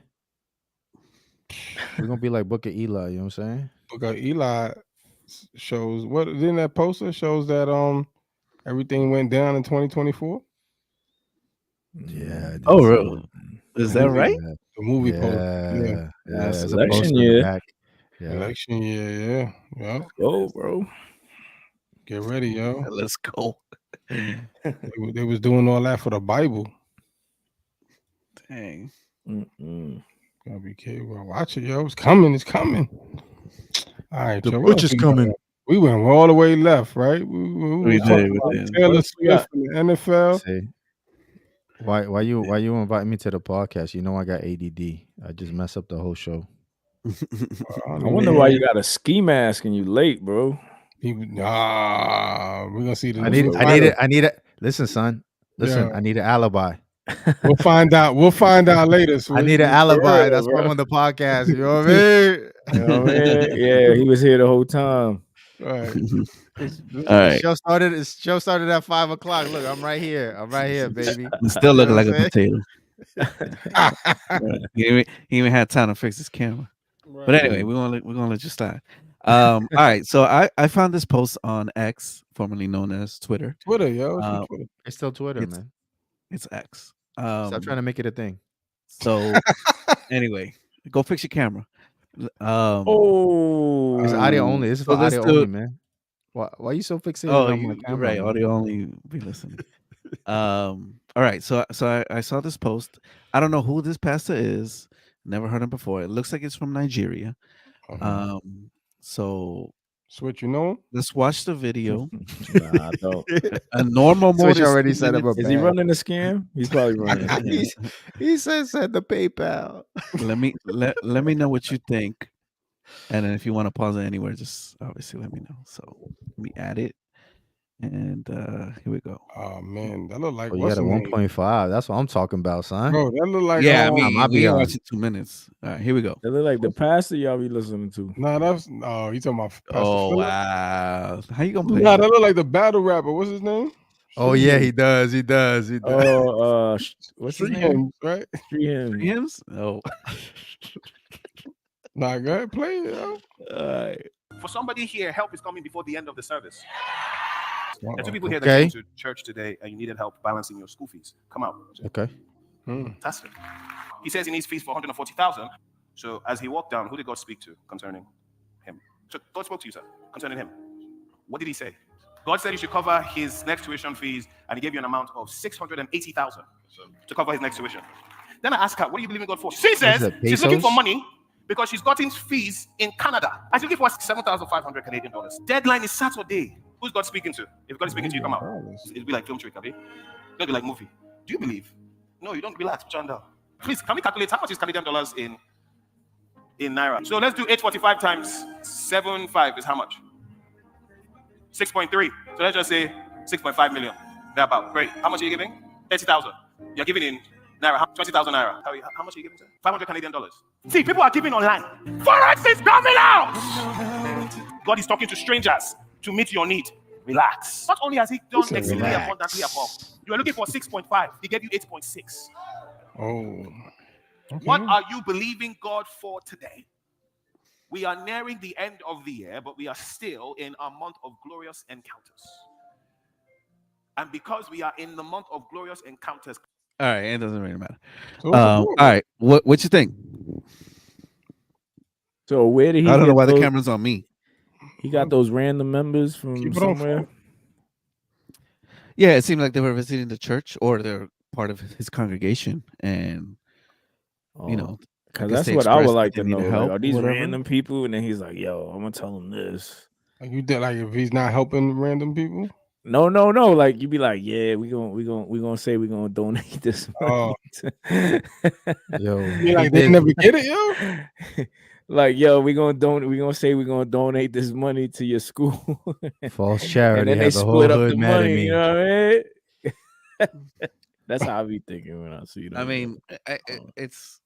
We're gonna be like Book of Eli. You know what I'm saying? Book of Eli shows what? Then that poster shows that everything went down in 2024? Yeah. I did Oh, see really? The Is that movie, right? the movie post. Yeah. Yeah. Yeah. That's There's a election poster in the year. back. Yeah. Election year. Yeah. Go, bro. Get ready, yo. Let's go. They was doing all that for the Bible. Dang. Gotta be careful. Well, watch it, yo. It's coming. It's coming. All right, The yo. butch is coming. We went all the way left, right? We did. talking We about did. Taylor What we got? Swift in the NFL. See, why you invite me to the podcast? You know I got ADD. I just mess up the whole show. I wonder why you got a ski mask and you late, bro. We're gonna see the. I need it. Listen, son. Listen, Yeah. I need an alibi. We'll find out. We'll find out later. I need an alibi. That's why I'm on the podcast. You know what I mean? You know what I mean? Yeah, he was here the whole time. Right. All right. Show started at 5 o'clock. Look, I'm right here. I'm right here, baby. Still looking know like what a I'm saying? potato. He even had time to fix his camera. But anyway, we're gonna let you slide. All right. So I found this post on X, formerly known as Twitter. Twitter, yo. Twitter. It's still Twitter, man. It's X. Stop trying to make it a thing. So anyway, go fix your camera. It's audio only. This is for audio only, man. Why are you so fixated on my camera? You're right. Man? Audio only. Be listening. All right. So I saw this post. I don't know who this pastor is. Never heard him before. It looks like it's from Nigeria. So Switch, you know him? let's watch the video. Nah, I don't. A normal Switch mode already set up a Is he running a scam? He's probably running a scam. He said send the PayPal. let me know what you think, and then if you want to pause it anywhere, just obviously let me know. So let me add it, and here we go. Oh man, that look like Oh, you what's got a the name? 1.5. That's what I'm talking about, son. Bro, that look like Yeah, I I'll mean, be we on. watch it 2 minutes. All right, here we go. They look like the pastor y'all be listening to. No, that's you talking about Pastor Oh Phillip? wow, how you gonna play? Nah, that look like the battle rapper. What's his name? Oh yeah, he does. He does. Oh, what's his Street name? Hymns, right? Street Hymns. Hymns? Oh, Nah, go ahead, play it, yo. For somebody here, help is coming before the end of the service. There are two people here that Okay. came to church today and you needed help balancing your school fees. Come out. Okay. Fantastic. He says he needs fees for 140,000. So as he walked down, who did God speak to concerning him? So God spoke to you, sir, concerning him. What did he say? God said you should cover his next tuition fees, and he gave you an amount of 680,000 to cover his next tuition. Then I asked her, what are you believing God for? She says she's looking for money because she's gotten fees in Canada. And she's looking for 7,500 Canadian dollars. Deadline is Saturday. Who's God speaking to? If God is speaking to you, come out. It'll be like film trick, okay? It'll be like movie. Do you believe? No, you don't. Relax, Chanda. Please, can we calculate how much is Canadian dollars in Naira? So let's do 845 times 7.5 is how much? 6.3. So let's just say 6.5 million. They're about. Great. How much are you giving? 30,000. You're giving in Naira. 20,000 Naira. How much are you giving, sir? 500 Canadian dollars. See, people are giving online. Forex is coming out! God is talking to strangers to meet your need. Relax. Not only has he done exceedingly abundantly above, you are looking for 6.5. He gave you 8.6. Oh. Okay. What are you believing God for today? We are nearing the end of the year, but we are still in a month of glorious encounters. And because we are in the month of glorious encounters. all right, it doesn't really matter. All right, what you think? So where did he? I don't know why the those- camera's on me. He got those random members from Keep it on somewhere. Yeah, it seemed like they were visiting the church or they're part of his congregation, and you know, because guess that's they what I would expressed like that to they know. needed Like, help are or these whatever. random people? And then he's like, "Yo, I'm gonna tell him this." Like you did, like if he's not helping random people. No. Like you be like, "Yeah, we gonna say we gonna donate this money." Yo, You like they never get it, yo. Like, yo, we gonna say we're gonna donate this money to your school. false charity. And then they has the whole split up hood the mad at money. me. You know what I mean? That's how I be thinking when I see that. I mean, it's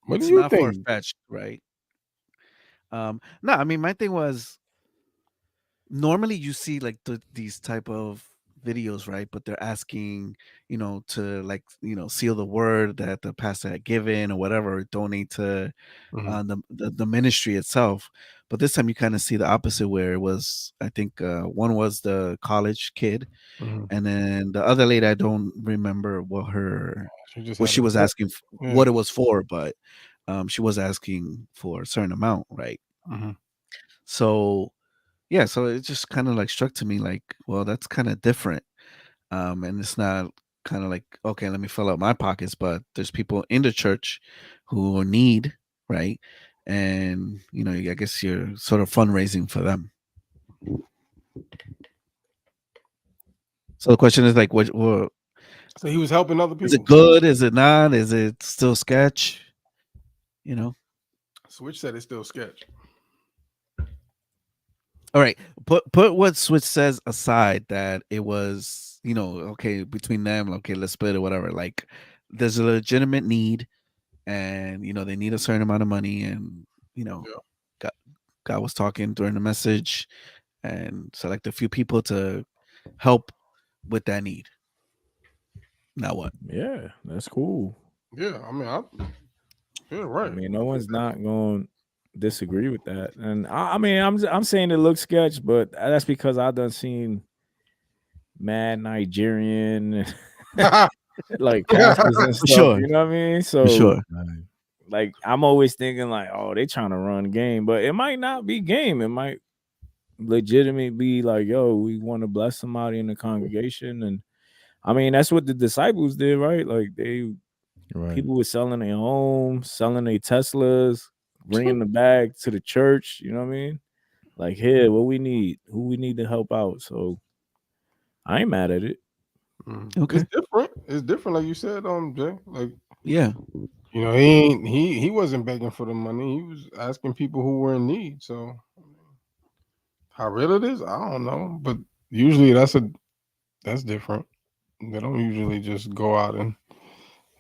What it's do you not think? far-fetched, right? No, I mean, my thing was normally you see like these type of videos, right? But they're asking, to like, seal the word that the pastor had given or whatever, or donate to the ministry itself. But this time you kind of see the opposite, where it was, I think one was the college kid, and then the other lady, I don't remember what she was asking, what it was for, but she was asking for a certain amount, right? So yeah, so it just kind of like struck to me like, well, that's kind of different. And it's not kind of like, okay, let me fill up my pockets, but there's people in the church who need, right? And I guess you're sort of fundraising for them. So the question is like, what so he was helping other people. Is it good? Is it not? Is it still sketch? Switch said it's still sketch. All right, put what Switch says aside, that it was, okay, between them, okay, let's split it, whatever. Like, there's a legitimate need, and they need a certain amount of money, and God was talking during the message, and select a few people to help with that need. Now what? Yeah, that's cool. Yeah, I mean, yeah, right. I mean, no one's not going to disagree with that. And I mean, I'm saying it looks sketch, but that's because I done seen mad Nigerian like pastors and stuff. Sure. You know what I mean? So sure. Like, I'm always thinking like, oh, they trying to run game, but it might not be game. It might legitimately be like, yo, we want to bless somebody in the congregation. And I mean, that's what the disciples did, right? Like, people were selling their homes, selling their Teslas, bringing the bag to the church. You know what I mean? Like, here, what we need, who we need to help out. So I ain't mad at it. Okay, it's different. It's different, like you said, Jay. Like, yeah, he wasn't begging for the money. He was asking people who were in need. So how real it is, I don't know. But usually that's different. They don't usually just go out and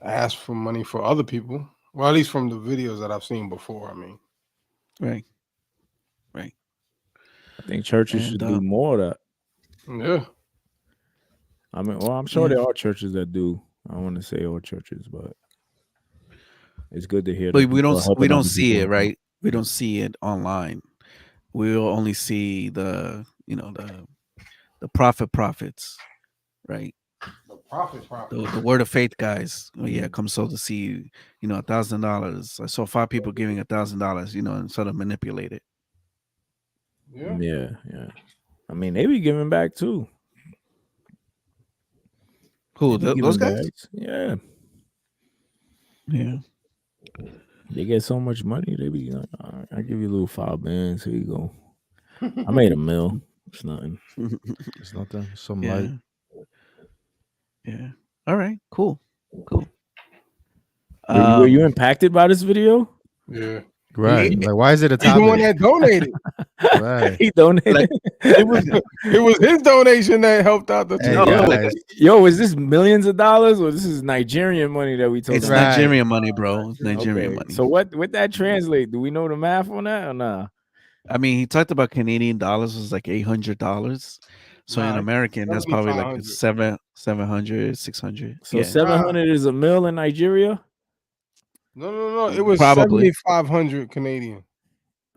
ask for money for other people. Well, at least from the videos that I've seen before. I mean, right. I think churches should do more of that. Yeah. I mean, well, I'm sure there are churches that do. I don't want to say all churches, but it's good to hear. But we don't see it, right? We don't see it online. We'll only see the prophets, right? The word of faith guys. Oh yeah, come so to see $1,000. I saw 5 people giving $1,000, and sort of manipulate it. Yeah. I mean, they be giving back too. Who, those guys? Bags. Yeah. They get so much money. They be like, all right, I give you a little $5. Here you go. I made $1 million. It's nothing. It's nothing. Some light. Yeah. All right. Cool. Were you impacted by this video? Yeah. Right. Like, why is it a topic? The one that donated. Right. He donated. Like, it was his donation that helped out the Yo, is this millions of dollars or this is Nigerian money that we talking It's about? Nigerian money, bro. It's Nigerian money. So what that translate? Do we know the math on that or nah? I mean, he talked about Canadian dollars was like $800. So in American, that's probably like 700, 600. So 700 is $1 million in Nigeria? No. It was Probably 7,500 Canadian.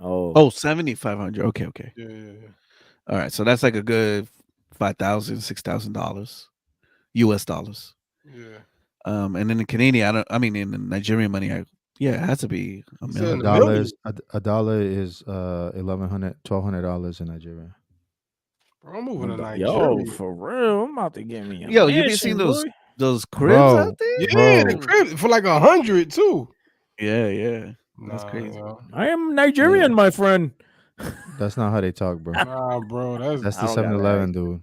Oh, 7,500. Okay. Yeah. All right. So that's like a good $5,000, $6,000 US dollars. Yeah. And in the Canadian, in the Nigerian money, it has to be $1 million. A dollar is $1,200 in Nigeria. Bro, I'm moving to Nigeria. Yo, for real, I'm about to get me. Yo, you been seeing those cribs out there? Yeah, the crib for like 100 too. Yeah. That's crazy. Yo. I am Nigerian, my friend. That's not how they talk, bro. Nah, bro, that's the 7-Eleven, dude.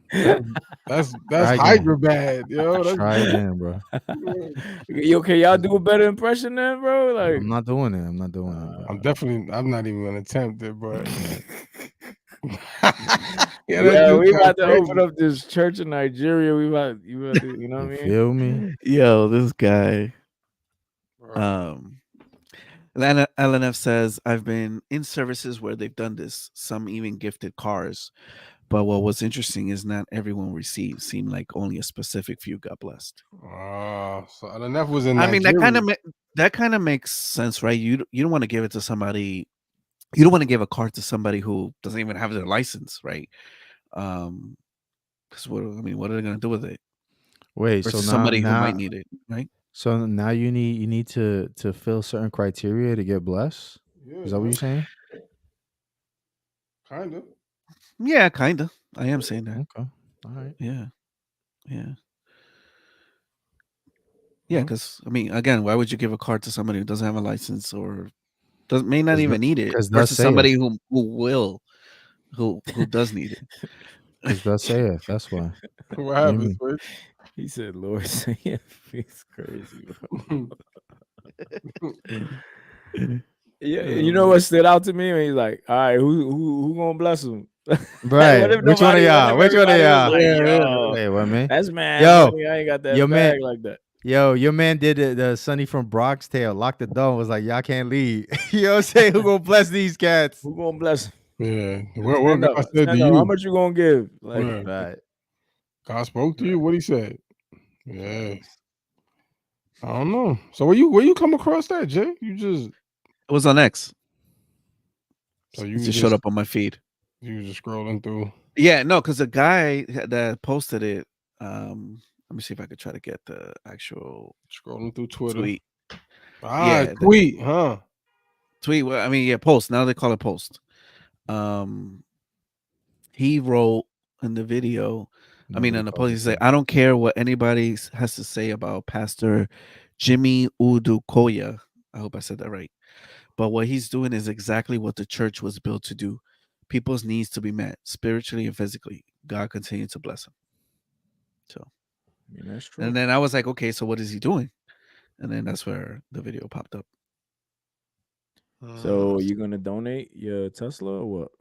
That's Hyderabad, yo. Try again, bro. Okay, y'all do a better impression then, bro. Like, I'm not doing it. Bro. I'm not even gonna attempt it, bro. We about to open up this church in Nigeria. You about to, you know what I mean? Feel me? Yo, this guy. LNF says, I've been in services where they've done this. Some even gifted cars. But what was interesting is not everyone received. Seemed like only a specific few got blessed. So LNF was in I mean, Nigeria. that kind of makes sense, right? You don't want to give it to somebody. You don't want to give a car to somebody who doesn't even have their license, right? Because what are they going to do with it? Wait, Versus so somebody who might need it, right? So now you need to fill certain criteria to get blessed. Is that what you're saying? Kind of. Yeah, kind of. I am saying that. Okay. All right. Yeah. Because I mean, again, why would you give a car to somebody who doesn't have a license or may not even need it, versus somebody who does need it? Because thus saith. That's why. What happens, Switch? He said, "Lord, say it's crazy, bro." Yeah, you know what stood out to me? When he's like, "All right, who gonna bless him?" Right. Which one of y'all? Which one of y'all? Like, yo, wait, what man? that's mad. Yo, Money. I ain't got that your bag man, like that. Yo, your man did the Sonny from Brock's Tale, locked the door, was like, y'all can't leave. You know what I'm saying? Who gonna bless these cats? Who gonna bless him? Yeah. What God said to you? How much you gonna give? Like, right. God spoke to you. What he said? Yeah. I don't know. So where you come across that, Jay? You just It was on X. So you it just showed up on my feed. You were just scrolling through. Yeah, no, because the guy that posted it. Let me see if I could try to get the actual scrolling through Twitter tweet. Tweet, huh? Tweet. Well, I mean, yeah, post. Now they call it post. He wrote in the video. I mean, in the post, he said, "I don't care what anybody has to say about Pastor Jimmy Udukoya." I hope I said that right. But what he's doing is exactly what the church was built to do. People's needs to be met spiritually and physically. God continue to bless him. So, I mean, that's true. And then I was like, okay, so what is he doing? And then that's where the video popped up. So you gonna donate your Tesla or what?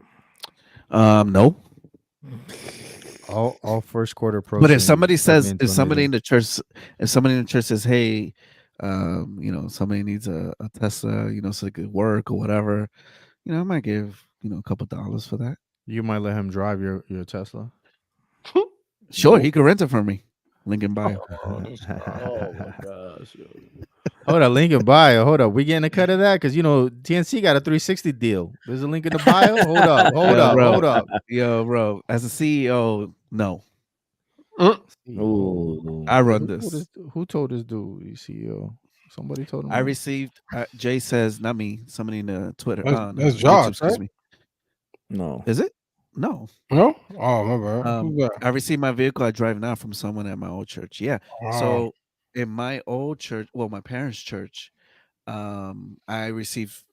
No. All first quarter proceeds. But if somebody says, if somebody in the church says, hey, somebody needs a Tesla, so it could work or whatever, I might give, a couple dollars for that. You might let him drive your Tesla. Sure, he could rent it from me. Link in bio. Oh my gosh. Hold up, link in bio. Hold up. We getting a cut of that? Because TNC got a 360 deal. There's a link in the bio. Hold up. Yo, bro. As a CEO, no. Oh, I run this. Who told this dude he's CEO? Somebody told him. I received. Jay says, not me. Somebody in the Twitter. That's Josh, excuse right? me. No. Is it? No. No? Oh, my bad. Who's that? I received my vehicle I drive now from someone at my old church. Yeah. Wow. So in my old church, my parents' church, I received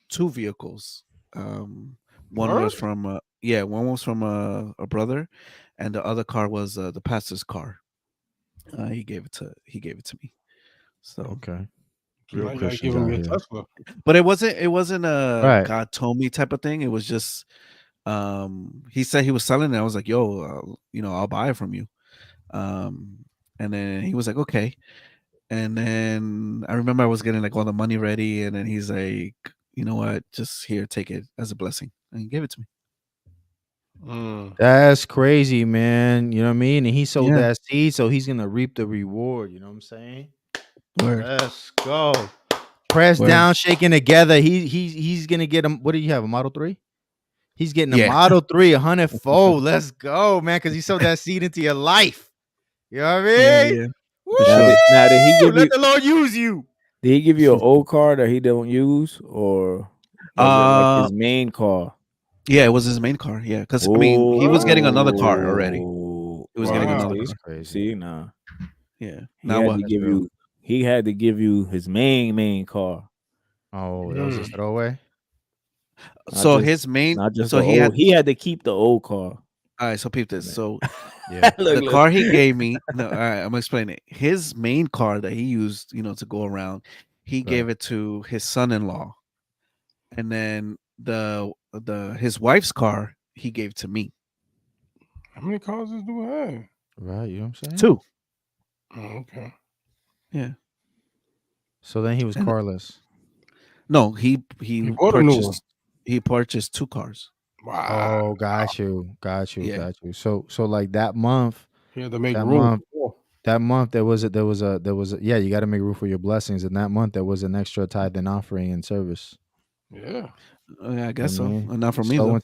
2 vehicles. One was from one was from a brother, and the other car was the pastor's car. He gave it to me. So okay. Real Christians out here. But it wasn't a God told me type of thing. It was just he said he was selling it. I was like, yo, I'll buy it from you. And then he was like, okay. And then I remember I was getting like all the money ready, and then he's like, you know what, just here, take it as a blessing, and he gave it to me. That's crazy, man. You know what I mean? And he sowed that seed, so he's gonna reap the reward. You know what I'm saying? Word. Let's go. Press down, shaking together. He's gonna get him. What do you have? A Model 3? He's getting a Model 3, 100-fold. Let's go, man, because he sowed that seed into your life. You know what I mean? Yeah. Now, did he give Let the Lord use you? Did he give you an old car that he don't use, or was it like his main car? Yeah, it was his main car. Yeah, because I mean, he was getting another car already. He was getting another car. See, nah. Yeah. He had to give you his main car. Oh, that was a throwaway. So his main, so he had to keep the old car. All right, so peep this. So the car he gave me. No, all right, I'm gonna explain it. His main car that he used, to go around, he gave it to his son-in-law, and then his wife's car he gave to me. How many cars do we have? Right, you know what I'm saying? 2. Oh, okay. Yeah. So then he was carless. No, he bought a new one. purchased 2 cars. Wow. Oh, got you. Yeah. So like that month, He had to make that room. month, there was a yeah, you got to make room for your blessings. And that month there was an extra tithe and offering and service. Yeah. I guess You know so. what I mean? Not for me though.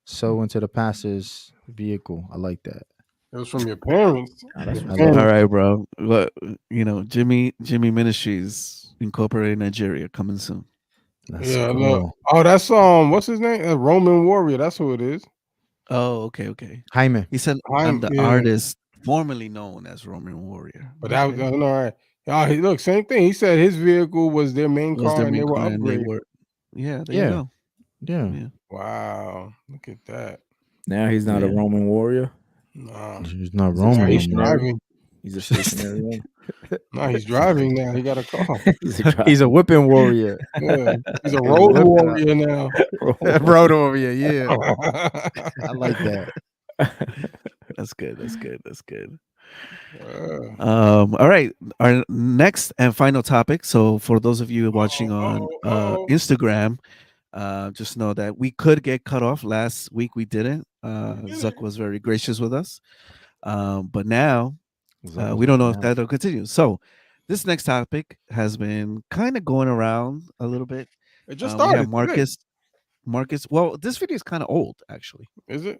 Sow into the pastor's vehicle. I like that. It was from your parents. that's Your what's parents- All right, bro. But Jimmy Ministries Incorporated Nigeria coming soon. Let's Yeah, go. look. Oh, that's what's his name? A Roman warrior. That's who it is. Oh, okay. Jaime. He said I'm the artist formerly known as Roman Warrior. But that was all right. Oh, look, same thing. He said his vehicle was their main car and they were upgraded. Yeah, there you go. Yeah. Wow. Look at that. Now he's not a Roman warrior. Nah. He's not He's Roman. He's no more. Driving. He's a stationary one. No, he's driving now. He got a car. He's a whipping warrior. Yeah. He's a road warrior now. Road warrior, yeah. I like that. That's good. All right. Our next and final topic. So for those of you watching on Instagram, just know that we could get cut off. Last week we didn't. Zuck was very gracious with us. But now we don't know if that'll continue. So this next topic has been kind of going around a little bit. It just started. Marcus. Well, this video is kind of old, actually. Is it?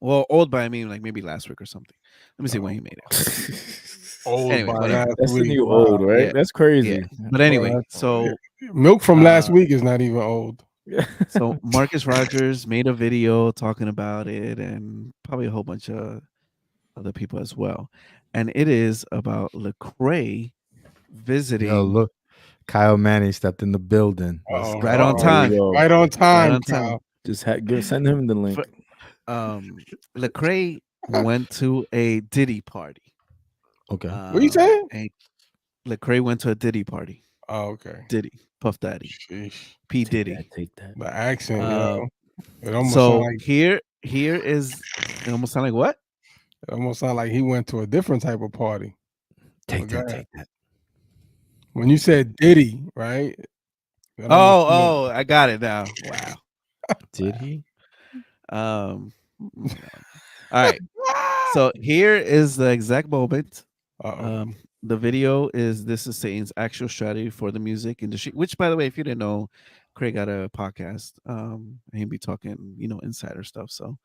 Well, old by I mean like maybe last week or something. Let me see when he made it. Old Anyway, by last That's the week. new Wow. old, right? Yeah. That's crazy. Yeah. But anyway, so milk from last week is not even old. So Marcus Rogers made a video talking about it, and probably a whole bunch of other people as well. And it is about Lecrae visiting. Yo, look, Kyle Manning stepped in the building. Right on time. Right on time. Kyle. Just send him the link. Lecrae went to a Diddy party. Okay. What you saying? Lecrae went to a Diddy party. Oh, okay. Diddy, Puff Daddy, Sheesh. P Diddy. Take that. The accent, yo. It almost So sound like, here is. It almost sound like what? it almost sound like he went to a different type of party. Take that. When you said Diddy, right? I got it now. Wow. Did he? All right. So here is the exact moment. The video is This Is Satan's actual strategy for the music industry, which, by the way, if you didn't know, Craig got a podcast. And he'll be talking, insider stuff. So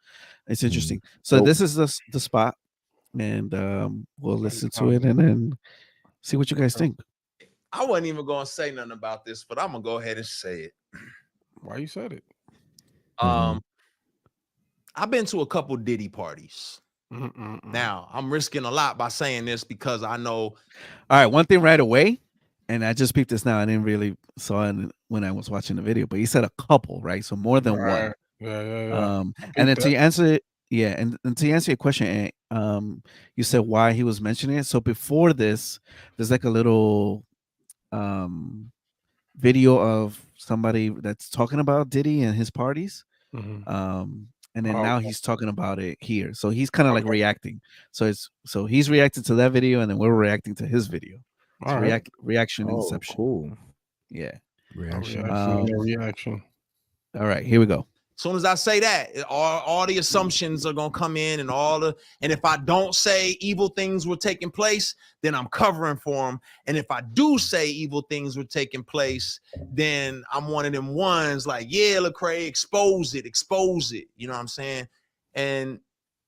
it's interesting. So this is the spot, and we'll listen to it and then see what you guys think. I wasn't even gonna say nothing about this, but I'm gonna go ahead and say it. Why you said it? I've been to a couple Diddy parties. Now I'm risking a lot by saying this because I know. All right, one thing right away, and I just peeped this now. I didn't really saw it when I was watching the video, but he said a couple, right? So more than one. Yeah. And then to answer it, and to answer your question, you said why he was mentioning it. So before this, there's like a little video of somebody that's talking about Diddy and his parties. And then now he's talking about it here. So he's kind of like reacting. So he's reacting to that video, and then we're reacting to his video. It's reaction inception. Cool. Yeah. Reaction. All right, here we go. As soon as I say that, all the assumptions are gonna come in, and if I don't say evil things were taking place, then I'm covering for them. And if I do say evil things were taking place, then I'm one of them ones like, yeah, Lecrae, expose it. You know what I'm saying? And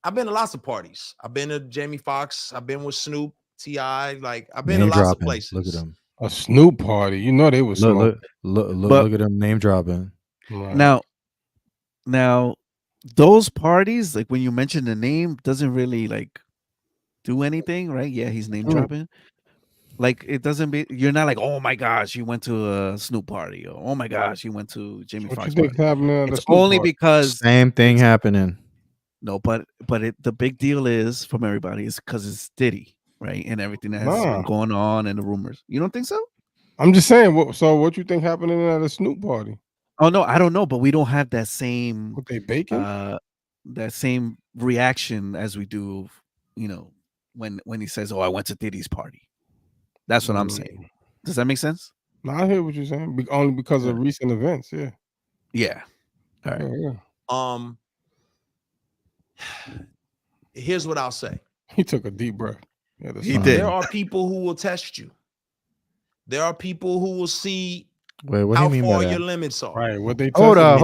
I've been to lots of parties. I've been to Jamie Foxx. I've been with Snoop, T.I. Like I've been to lots of places. Look at him. A Snoop party. You know they was look at him name dropping. Right. Now, those parties, like when you mention the name, doesn't really like do anything, right? Yeah, he's name dropping. Like it doesn't be. You're not like, oh my gosh, you went to a Snoop party, or oh my gosh, you went to Jamie Foxx party. It's only because same thing happening. No, but the big deal is from everybody is because it's Diddy, right? And everything that has been going on and the rumors. You don't think so? I'm just saying. So what you think happening at a Snoop party? Oh no, I don't know, but we don't have that same what they baking, that same reaction as we do, when he says, "Oh, I went to Diddy's party." That's what I'm saying. Does that make sense? No, I hear what you're saying. Only because of recent events. Yeah. Yeah. All right. Yeah. Here's what I'll say. He took a deep breath. He did. There are people who will test you. There are people who will see Wait, what do how you mean by far that? your limits are. Right. What they Hold on.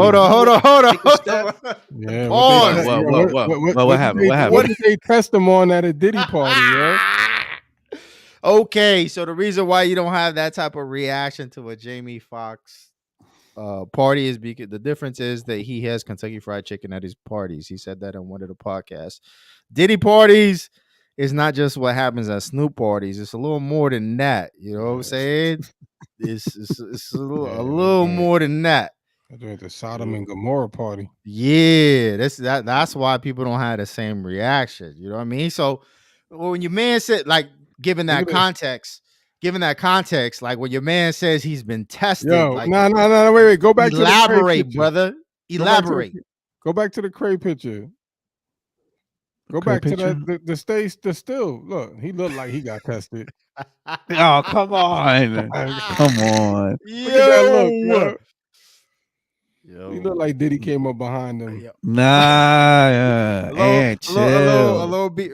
Take a step. Yeah. Pause. What happened? What happened? What did they test him on at a Diddy party, yo? Okay, so the reason why you don't have that type of reaction to a Jamie Foxx party is because the difference is that he has Kentucky Fried Chicken at his parties. He said that on one of the podcasts. Diddy parties is not just what happens at Snoop parties. It's a little more than that. You know what I'm saying? It's a little more than that. I doing the Sodom and Gomorrah party. Yeah, that's why people don't have the same reaction. You know what I mean? So when your man said, like, given that context, like when your man says he's been tested, like, no, wait, go back to the elaborate, brother. Elaborate. Go back to the Lecrae picture. Go back to the stage. The still look. He looked like he got tested. Oh, come on. Come on. Look at that look, yo. He looked like Diddy came up behind him. Nah. A little bit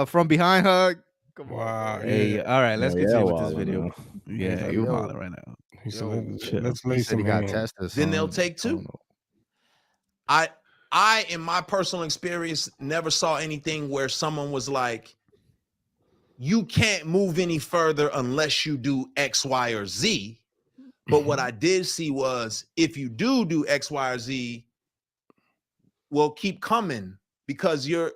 from behind hug. Come on. Hey, all right, let's continue with this video. Yeah, you holler right now. Let's lay some hands. Then they'll take two. I, in my personal experience, never saw anything where someone was like, you can't move any further unless you do X, Y, or Z. But what I did see was, if you do X, Y, or Z, well, keep coming, because you're,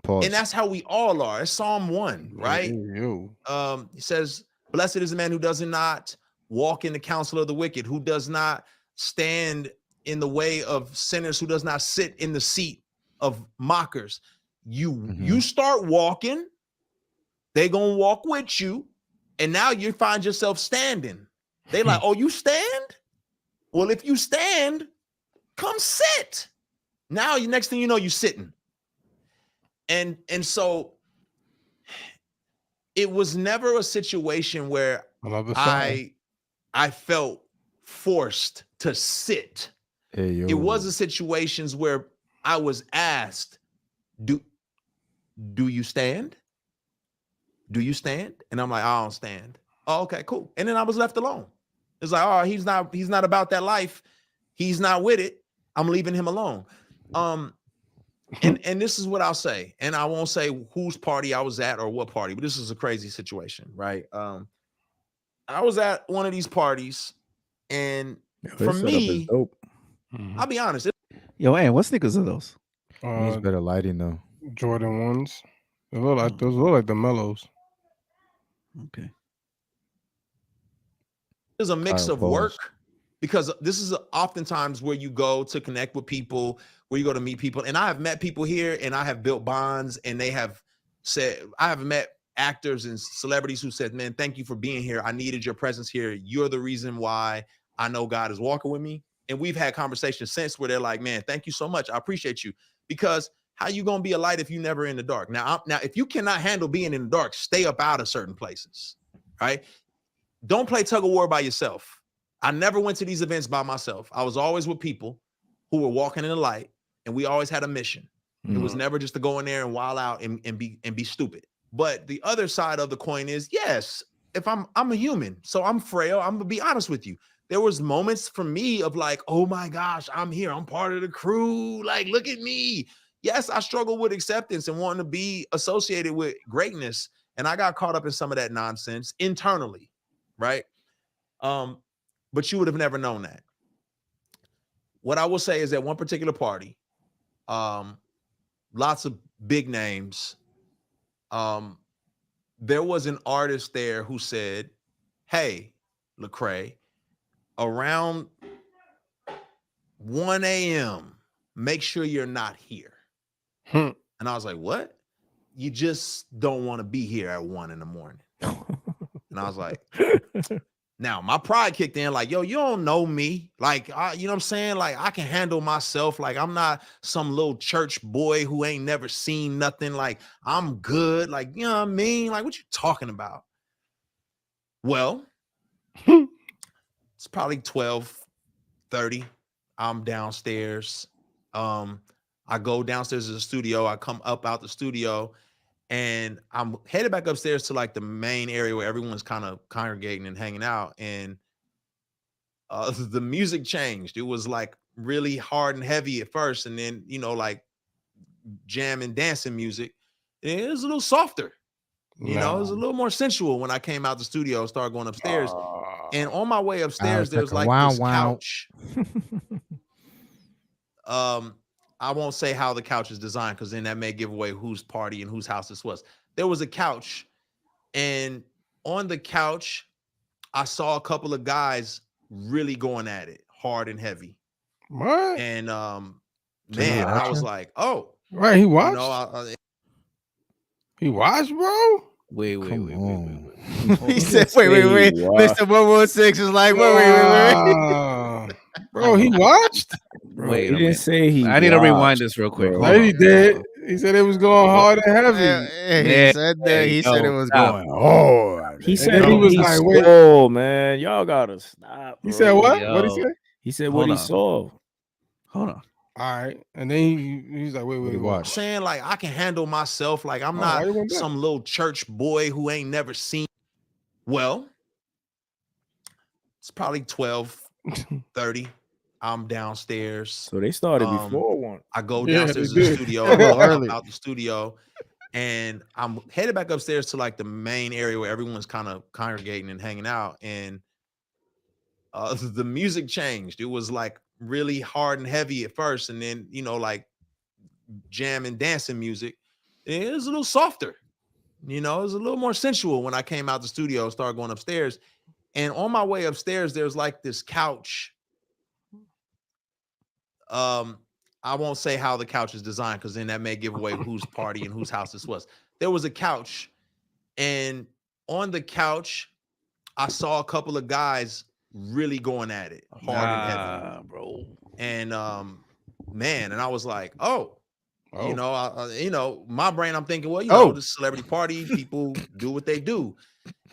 Pause. and that's how we all are. It's Psalm 1, right? It says, blessed is the man who does not walk in the counsel of the wicked, who does not stand in the way of sinners, who does not sit in the seat of mockers. You start walking, they gonna walk with you, and now you find yourself standing. They like, oh, you stand? Well, if you stand, come sit. Now, next thing you know, you're sitting. And so it was never a situation where I felt forced to sit. It was a situations where I was asked, do you stand? Do you stand? And I'm like, I don't stand. Oh, okay, cool. And then I was left alone. It's like, oh, he's not about that life. He's not with it. I'm leaving him alone. And this is what I'll say, and I won't say whose party I was at or what party, but this is a crazy situation, right? I was at one of these parties, and for me, I'll be honest. Yo, man, what sneakers are those? Needs better lighting though. Jordan 1s. Those look like the Mellows. Okay. There's a mix of work, because this is oftentimes where you go to connect with people, where you go to meet people. And I have met people here, and I have built bonds, and they have said, I have met actors and celebrities who said, man, thank you for being here. I needed your presence here. You're the reason why I know God is walking with me. And we've had conversations since where they're like, man, thank you so much. I appreciate you. Because how you going to be a light if you never in the dark? Now, if you cannot handle being in the dark, stay up out of certain places, right? Don't play tug of war by yourself. I never went to these events by myself. I was always with people who were walking in the light, and we always had a mission. It was never just to go in there and wild out and be stupid. But the other side of the coin is, yes, if I'm a human, so I'm frail. I'm gonna be honest with you. There was moments for me of like, oh my gosh, I'm here. I'm part of the crew. Like, look at me. Yes, I struggle with acceptance and wanting to be associated with greatness. And I got caught up in some of that nonsense internally, right? But you would have never known that. What I will say is that one particular party, lots of big names. There was an artist there who said, hey, Lecrae, around 1 a.m., make sure you're not here. And I was like, what? You just don't want to be here at 1 a.m. And I was like, now my pride kicked in, like, yo, you don't know me. Like, you know what I'm saying? Like, I can handle myself. Like, I'm not some little church boy who ain't never seen nothing. Like, I'm good. Like, you know what I mean? Like, what you talking about? Well, It's probably 12:30. I'm downstairs. I go downstairs to the studio. I come up out the studio, and I'm headed back upstairs to like the main area where everyone's kind of congregating and hanging out. And the music changed. It was like really hard and heavy at first, and then like jam and dancing music. It was a little softer. It was a little more sensual when I came out the studio and started going upstairs. And on my way upstairs, there's like this couch. I won't say how the couch is designed because then that may give away whose party and whose house this was. There was a couch, and on the couch, I saw a couple of guys really going at it hard and heavy. What? And man, I was like, oh, right. He watched. He watched, bro. Wait. He said, wait. Mr. 116 was like, wait. Bro, he watched? Wait, he didn't say he I need to rewind this real quick. No, he did. He said it was going hard and heavy. He said that. He said it was going hard. He said he was like, wait. Man, y'all gotta stop. He said what? What did he say? He said what he saw. Hold on. All right. And then he's like, wait. I'm saying like I can handle myself. Like I'm not some little church boy who ain't never seen. Well, it's probably 12:30. I'm downstairs. So they started before one. I go downstairs to the studio. I go out the studio, and I'm headed back upstairs to like the main area where everyone's kind of congregating and hanging out. And the music changed. It was like really hard and heavy at first, and then like jam and dancing music. It was a little softer. It was a little more sensual when I came out the studio and started going upstairs. And on my way upstairs, there's like this couch. I won't say how the couch is designed because then that may give away whose party and whose house this was. There was a couch, and on the couch, I saw a couple of guys really going at it hard and heavy, bro. And man, and I was like, oh. My brain, I'm thinking, well, this celebrity party, people do what they do.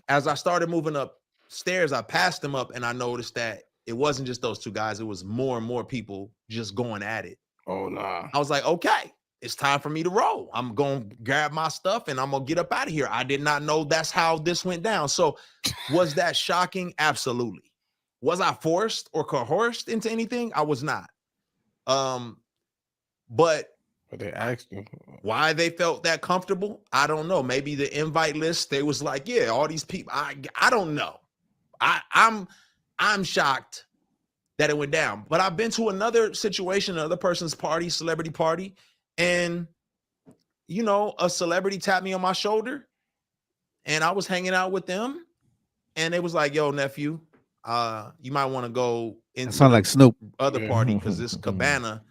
As I started moving upstairs, I passed them up, and I noticed that it wasn't just those two guys. It was more and more people just going at it. Oh, nah. I was like, okay, it's time for me to roll. I'm going to grab my stuff, and I'm going to get up out of here. I did not know that's how this went down. So was that shocking? Absolutely. Was I forced or coerced into anything? I was not. But they asked you why they felt that comfortable. I don't know. Maybe the invite list, they was like, yeah, all these people. I don't know. I'm shocked that it went down. But I've been to another situation, another person's party, celebrity party, and a celebrity tapped me on my shoulder, and I was hanging out with them, and they was like, "Yo, nephew, you might want to go into sound like Snoop other party because this cabana,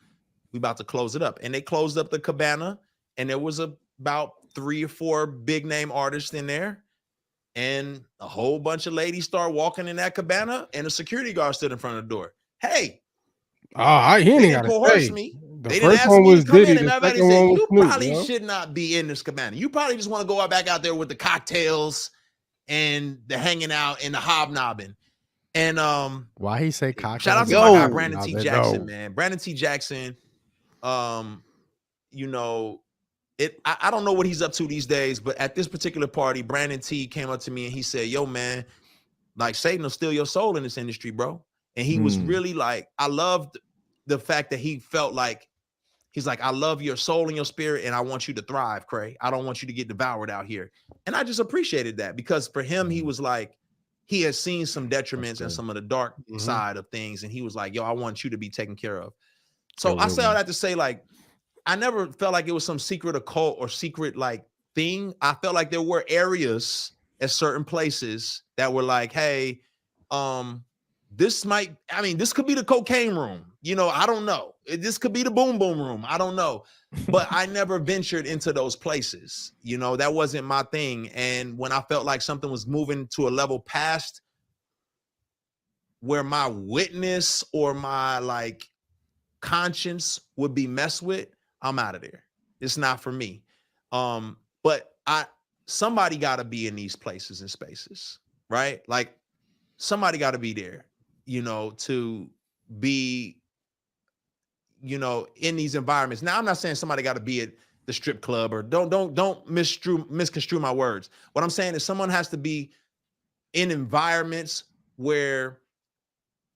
we about to close it up." And they closed up the cabana, and there was about 3 or 4 big name artists in there. And a whole bunch of ladies start walking in that cabana, and a security guard stood in front of the door. Hey, he didn't coerce me. The first one was Diddy. The second one was you Snoop, probably should not be in this cabana. You probably just want to go back out there with the cocktails and the hanging out and the hobnobbing. And why he say cocktails? Shout out to my guy Brandon T. Jackson, man. Brandon T. Jackson. I don't know what he's up to these days, but at this particular party, Brandon T came up to me and he said, yo, man, like Satan will steal your soul in this industry, bro. And he was really like, I loved the fact that he felt like, he's like, I love your soul and your spirit, and I want you to thrive, Cray. I don't want you to get devoured out here. And I just appreciated that because for him, he was like, he has seen some detriments and some of the dark side of things. And he was like, yo, I want you to be taken care of. So I say all that to say, like, I never felt like it was some secret occult or secret like thing. I felt like there were areas at certain places that were like, hey, this could be the cocaine room. I don't know. This could be the boom boom room. I don't know. But I never ventured into those places. That wasn't my thing. And when I felt like something was moving to a level past where my witness or my like conscience would be messed with, I'm out of there. It's not for me. But somebody got to be in these places and spaces, right? Like somebody got to be there, you know, to be, you know, in these environments. Now, I'm not saying somebody got to be at the strip club, or don't misconstrue my words. What I'm saying is someone has to be in environments where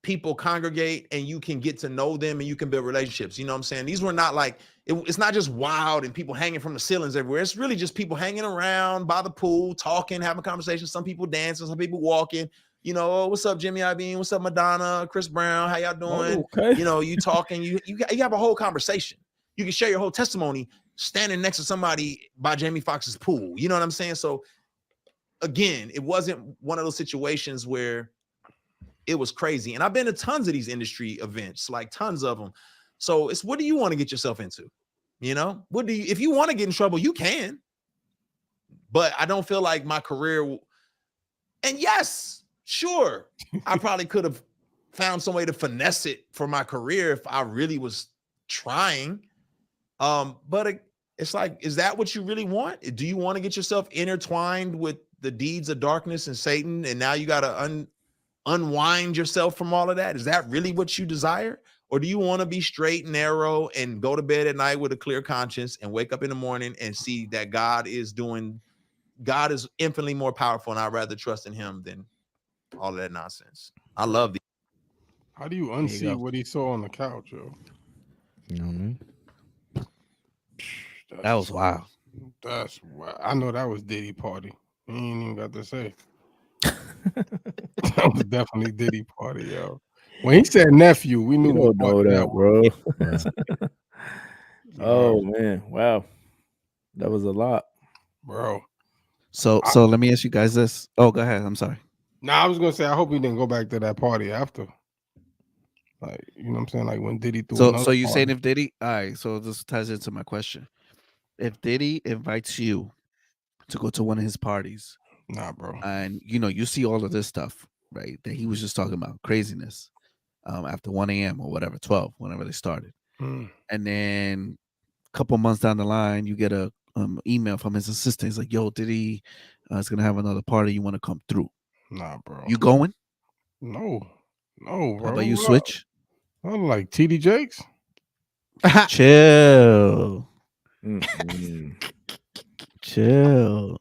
people congregate and you can get to know them and you can build relationships. You know what I'm saying? These were not like, it's not just wild and people hanging from the ceilings everywhere. It's really just people hanging around by the pool, talking, having conversations. Some people dancing, some people walking. You know, oh, what's up, Jimmy Iovine? What's up, Madonna? Chris Brown? How y'all doing? Okay. You know, you talking, you have a whole conversation. You can share your whole testimony standing next to somebody by Jamie Foxx's pool. You know what I'm saying? So again, it wasn't one of those situations where it was crazy. And I've been to tons of these industry events, like tons of them. So it's, what do you want to get yourself into? You know, what do you, if you want to get in trouble, you can. But I don't feel like my career, and yes, sure, I probably could have found some way to finesse it for my career if I really was trying. But it's like, is that what you really want? Do you want to get yourself intertwined with the deeds of darkness and Satan, and now you got to unwind yourself from all of that? Is that really what you desire? Or do you want to be straight and narrow and go to bed at night with a clear conscience and wake up in the morning and see that God is infinitely more powerful, and I'd rather trust in him than all of that nonsense? I love these. How do you unsee what he saw on the couch, yo? You know what I mean? That was wild. That's wild. I know that was Diddy party. He ain't even got to say. That was definitely Diddy party, yo. When he said nephew, we knew you don't know that, bro. Yeah. Oh man, wow, that was a lot, bro. So let me ask you guys this. Oh, go ahead. I'm sorry. I was gonna say, I hope he didn't go back to that party after. Like, you know what I'm saying? Like when Diddy threw another So you party. saying if Diddy, all right, so this ties into my question. If Diddy invites you to go to one of his parties, nah, bro, and you know, you see all of this stuff, right? That he was just talking about, craziness, after 1 a.m. or whatever, 12, whenever they started. And then a couple months down the line, you get a email from his assistant. He's like, yo, Diddy is gonna have another party. You want to come through? Nah, bro. You going? No, bro. How about you switch? I'm like TD Jakes. Chill. Chill.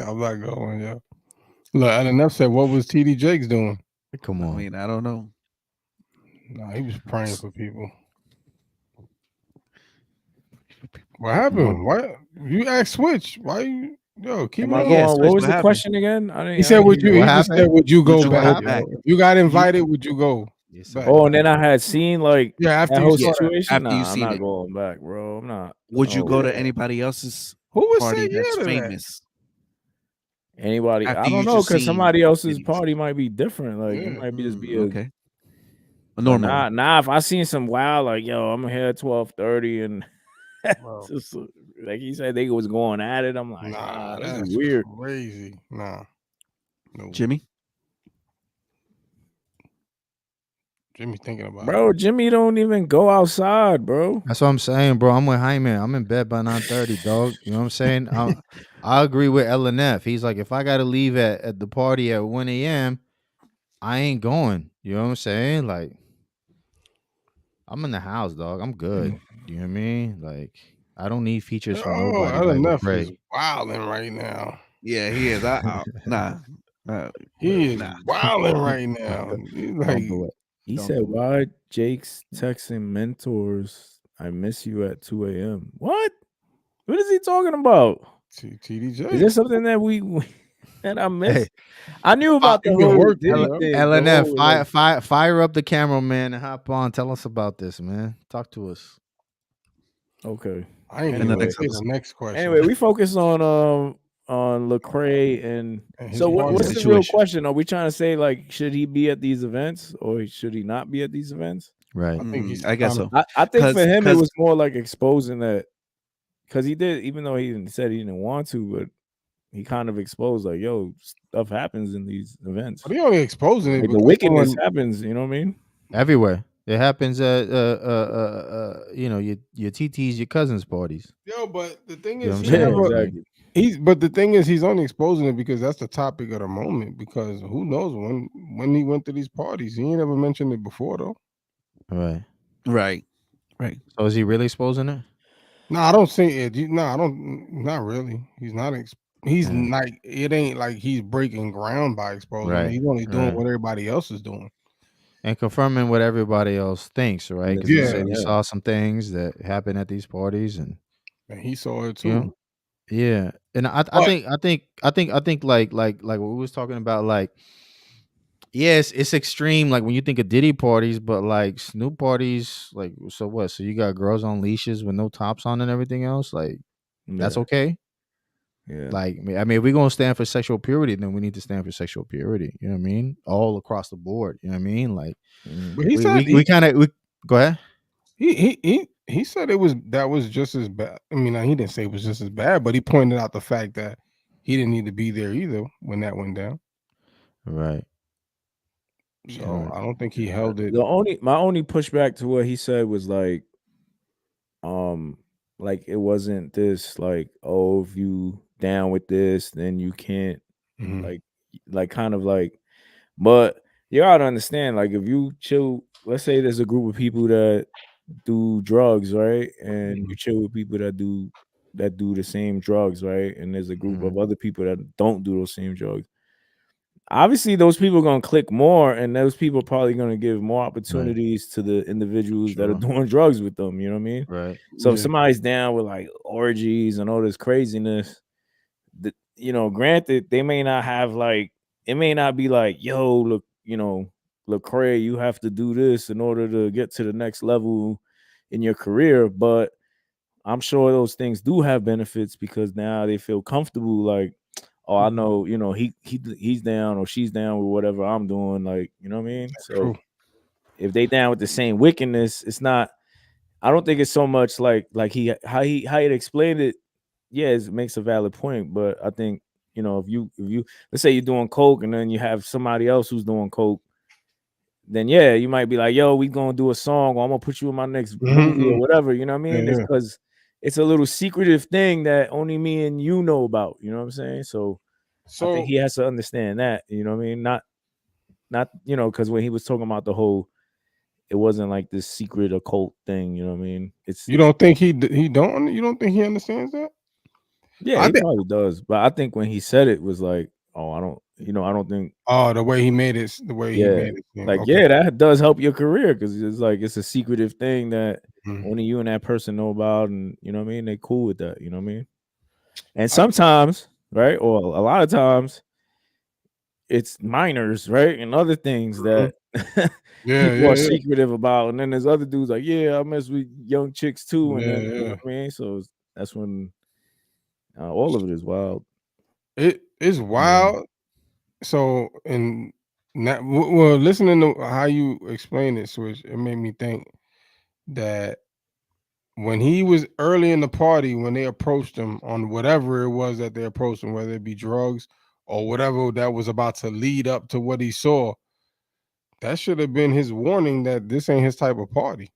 I'm not going, yo. Look, and enough said, what was TD Jakes doing? Come on. I mean, I don't know. Nah, he was praying for people. What happened? Why you asked Switch? Why you keep Am it I on? going? What was the question again? He said, "Would you?" He just said, "Would you go back? back? If you got invited, would you go?" Back? Oh, and then I had seen like after that you whole saw that. situation. After you I'm seen not it. going back, bro. I'm not. Would you go to yeah. anybody else's Who would party say yeah that's to that? famous? Anybody? After I you don't know, just because seen somebody else's Diddy's. party might be different. Like it might be just be a okay. A but normal one. Nah, if I seen some wild, like yo, I'm here at 12:30, and just, like he said, they was going at it. I'm like, Nah, this that's is weird. crazy. Nah, no. Jimmy thinking about Bro, Jimmy don't even go outside, bro. That's what I'm saying, bro. I'm with Jaime. I'm in bed by 9:30, dog. You know what I'm saying? I agree with LNF. He's like, if I gotta leave at the party at 1 a.m., I ain't going. You know what I'm saying? Like, I'm in the house, dog. I'm good. You know what I mean? Like, I don't need features from nobody. Like LNF is Lecrae. wilding right now. Yeah, he is. Nah. He is wilding right now. He's like, He said, why Jake's texting mentors, I miss you at 2 a.m. What? What is he talking about? TDJ. Is there something that that I missed? I knew about the you can whole work Diddy there, thing. LNF, fire up the cameraman and hop on. Tell us about this, man. Talk to us. Okay. I ain't even say the next question. Anyway, we focus on Lecrae and so what's the real question? Are we trying to say like should he be at these events or should he not be at these events? Right. I guess so. I think for him it was more like exposing that because he did, even though he said he didn't want to, but he kind of exposed like, yo, stuff happens in these events. But he only exposing it. Like, the wickedness happens, you know what I mean? Everywhere. It happens at you know, your TT's, your cousins' parties. Yo, but the thing You know is, what I'm saying? Exactly. But the thing is, he's only exposing it because that's the topic of the moment. Because who knows when he went to these parties, he ain't ever mentioned it before though. Right. So is he really exposing it? No, I don't see it. No, I don't. Not really. He's not. He's Yeah. like. It ain't like he's breaking ground by exposing it. Right. He's only doing Right. what everybody else is doing. And confirming what everybody else thinks, right? Because he said he saw some things that happened at these parties, and he saw it too. You know, yeah, and I think like what we was talking about, like, yes, it's extreme. Like when you think of Diddy parties, but like Snoop parties, like, so what? So you got girls on leashes with no tops on and everything else, like that's okay. Yeah. Like, I mean, if we're gonna stand for sexual purity, then we need to stand for sexual purity. You know what I mean? All across the board. You know what I mean? Like, But he said we kind of go ahead. He said that was just as bad. I mean, he didn't say it was just as bad, but he pointed out the fact that he didn't need to be there either when that went down. Right. So I don't think he held it. My only pushback to what he said was like it wasn't this like, oh, if you down with this, then you can't like kind of like, but you gotta understand, like if you chill, let's say there's a group of people that do drugs, right? And you chill with people that do the same drugs, right? And there's a group of other people that don't do those same drugs. Obviously, those people are gonna click more, and those people are probably gonna give more opportunities to the individuals that are doing drugs with them. You know what I mean? Right. So if somebody's down with like orgies and all this craziness, granted, they may not have like, it may not be like, yo, look, Lecrae, you have to do this in order to get to the next level in your career, but I'm sure those things do have benefits because now they feel comfortable, like, oh, I know, he's down or she's down with whatever I'm doing, like, you know what I mean? So if they down with the same wickedness, it's not, I don't think it's so much like how he explained it. Yeah, it makes a valid point, but I think, if you let's say you're doing coke and then you have somebody else who's doing coke, then yeah, you might be like, yo, we gonna do a song, or I'm gonna put you in my next movie or whatever, you know what I mean? It's because it's a little secretive thing that only me and you know about, you know what I'm saying? So I think he has to understand that, you know what I mean? Not because when he was talking about the whole, it wasn't like this secret occult thing, you know what I mean? You don't think he don't? You don't think he understands that? Yeah, he probably does, but I think when he said it was like, oh, I don't think. Oh, the way he made it, he made it. Like, yeah, that does help your career because it's like it's a secretive thing that only you and that person know about, and you know what I mean. They cool with that, you know what I mean. And sometimes, right, or a lot of times, it's minors, right, and other things that people are secretive about, and then there's other dudes like, yeah, I mess with young chicks too, and then you know what I mean. So that's when all of it is wild. It is wild. So, and well, listening to how you explain it, Switch, it made me think that when he was early in the party, when they approached him on whatever it was that they approached him, whether it be drugs or whatever that was about to lead up to what he saw, that should have been his warning that this ain't his type of party.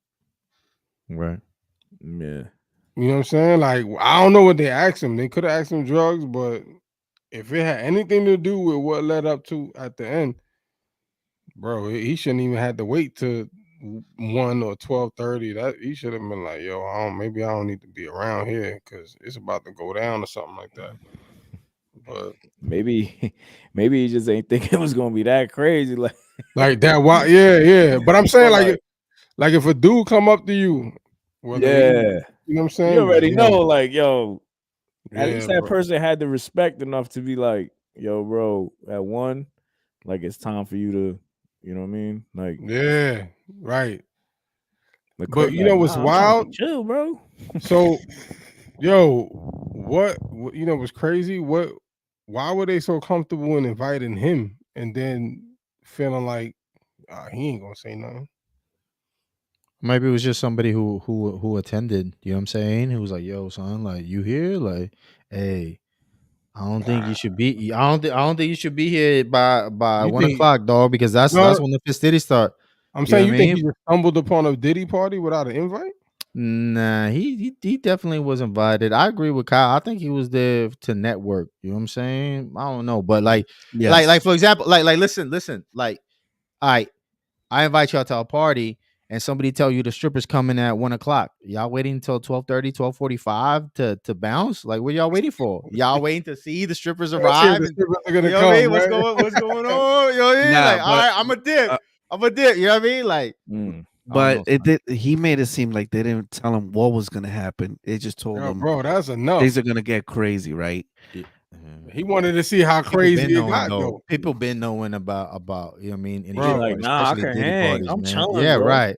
Right. Yeah. You know what I'm saying? Like, I don't know what they asked him. They could have asked him drugs, but if it had anything to do with what led up to at the end, bro, he shouldn't even had to wait to 1 or 12:30. That he should have been like, yo, maybe I don't need to be around here because it's about to go down or something like that. But maybe he just ain't think it was gonna be that crazy, like that. Why? Yeah. But I'm saying like if a dude come up to you, you know what I'm saying? You already know, like, yo, at Yeah, least that bro. person had the respect enough to be like, yo, bro, at 1, like it's time for you to, you know what I mean? Like, yeah, right. But you know what's wild? Chill, bro. So, yo, what you know what's crazy? Why were they so comfortable in inviting him and then feeling like he ain't gonna say nothing? Maybe it was just somebody who attended. You know what I'm saying? Who was like, "Yo, son, like you here? Like, hey, I don't think you should be. I don't think you should be here by 1:00, dog, because that's when the festivities start." I'm saying you think he just stumbled upon a Diddy party without an invite? Nah, he definitely was invited. I agree with Kyle. I think he was there to network. You know what I'm saying? I don't know, but like for example, listen, like, all right, I invite y'all to a party, and somebody tell you the strippers coming at 1:00. Y'all waiting until 12:30, 12:45 to bounce? Like, what y'all waiting for? Y'all waiting to see the strippers arrive? The strippers are gonna you know what I mean? come, What's going on? You know what I mean? Like, all right, I'm a dip. You know what I mean? Like, but he made it seem like they didn't tell him what was gonna happen. They just told him, bro, that's enough. Things are gonna get crazy, right? He wanted to see how crazy it got, though. People been knowing about you know what I mean? Bro, like, nah, I can hang. I'm chilling. Yeah, bro. right.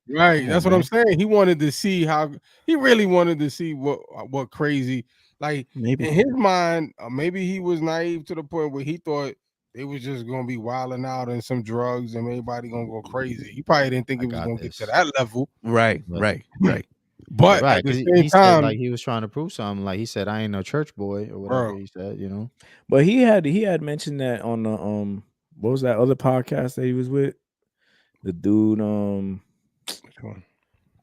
That's what I'm saying. He wanted to see how he really wanted to see what crazy. Like, maybe in his mind, maybe he was naive to the point where he thought they was just gonna be wilding out and some drugs and everybody gonna go crazy. He probably didn't think it was gonna get to that level. Right. But right, at the he same time, said, like, he was trying to prove something. Like, he said, I ain't no church boy or whatever he said, you know. But he had mentioned that on the what was that other podcast that he was with? The dude, which one?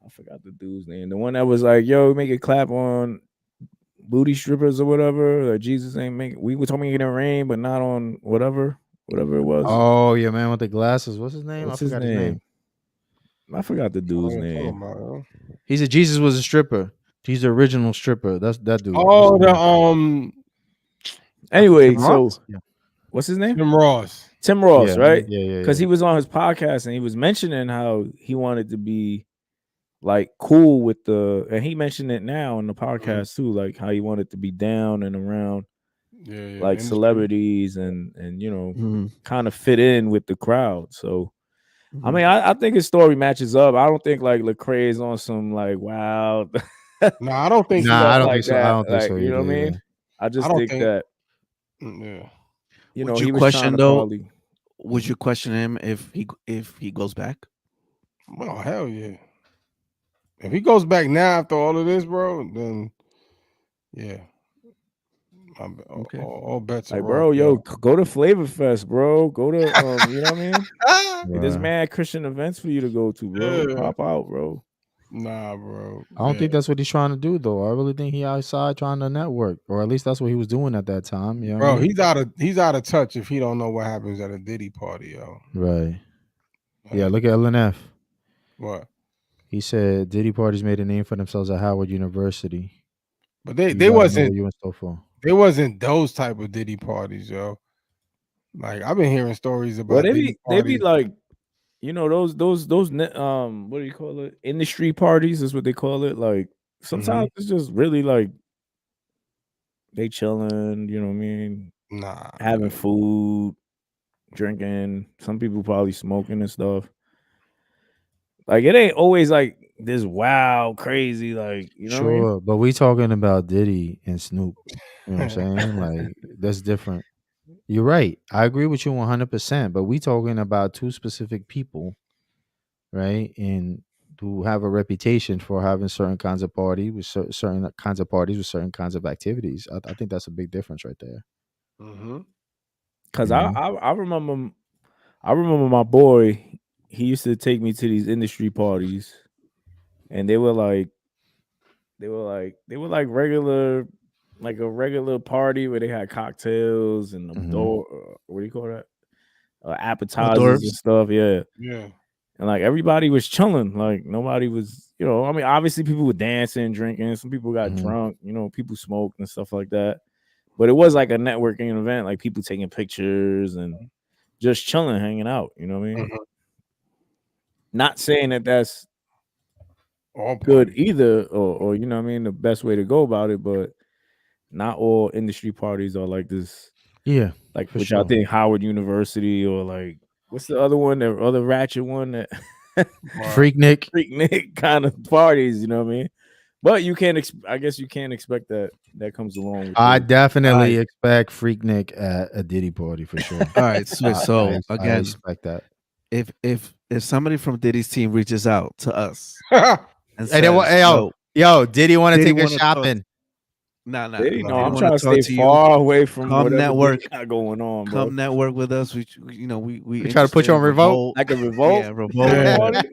I forgot the dude's name. The one that was like, yo, make a clap on booty strippers or whatever. Or Jesus ain't make. We were talking in the rain, but not on whatever it was. Oh, yeah, man with the glasses. What's his name? What's I forgot his name. I forgot the dude's name. He said Jesus was a stripper. He's the original stripper. That's that dude. Oh, the Anyway, Tim so Ross? Yeah. what's his name? Tim Ross. Tim Ross, Yeah, right? yeah. Because he was on his podcast and he was mentioning how he wanted to be like cool with and he mentioned it now in the podcast too, like how he wanted to be down and around like celebrities and you know kind of fit in with the crowd. So I mean, I think his story matches up. I don't think like Lecrae is on some like wow. No, I don't think. Nah, I don't think like so. that. I don't think like, so. You know what I either, mean? yeah. I just think that. Yeah. You know, Would he you was question trying to though? probably. Would you question him if he goes back? Well, hell yeah. If he goes back now after all of this, bro, then yeah. Okay. All bets are Like, off. bro, yo, go to Flavor Fest, bro. Go to you know what I mean? Right. There's mad Christian events for you to go to, bro. Yeah. Pop out, bro. Nah, bro. I don't think that's what he's trying to do, though. I really think he outside trying to network, or at least that's what he was doing at that time. You know Bro, what I mean? he's out of touch if he don't know what happens at a Diddy party, yo. Right. Yeah, look at LNF. What? He said Diddy parties made a name for themselves at Howard University. But they wasn't you in store for. They wasn't those type of Diddy parties, yo. Like I've been hearing stories about. Well, Diddy they be parties. like, you know, those what do you call it? Industry parties is what they call it. Like sometimes it's just really like they chilling, you know what I mean? Nah, having food, drinking. Some people probably smoking and stuff. Like it ain't always like this wild, crazy, like you know. Sure, what I mean? but we talking about Diddy and Snoop. You know what I'm saying? Like that's different. You're right. I agree with you 100%. But we talking about two specific people, right? And who have a reputation for having certain kinds of parties with certain kinds of parties with certain kinds of activities. I think that's a big difference right there. Because I remember my boy. He used to take me to these industry parties, and they were like regular, like a regular party where they had cocktails and what do you call that? Appetizers and stuff. Yeah. And like everybody was chilling. Like nobody was, you know. I mean, obviously people were dancing, drinking. Some people got drunk. You know, people smoked and stuff like that. But it was like a networking event, like people taking pictures and just chilling, hanging out. You know what I mean? Not saying that that's good either, or you know what I mean, the best way to go about it, but not all industry parties are like this. Yeah, like for which sure. I think Howard University or like what's the other one, the other ratchet one that Freak Nick kind of parties, you know what I mean? But you can't. I guess you can't expect that comes along. With I definitely expect Freak Nick at a Diddy party for sure. All right, so I again, expect that. If somebody from Diddy's team reaches out to us and Hey, yo, Diddy want to take us shopping? Nah. Diddy, no, I'm trying to stay far away from come network got going on. Bro. Come network with us. We try to put you on Revolt, like a Revolt. Yeah, Revolt.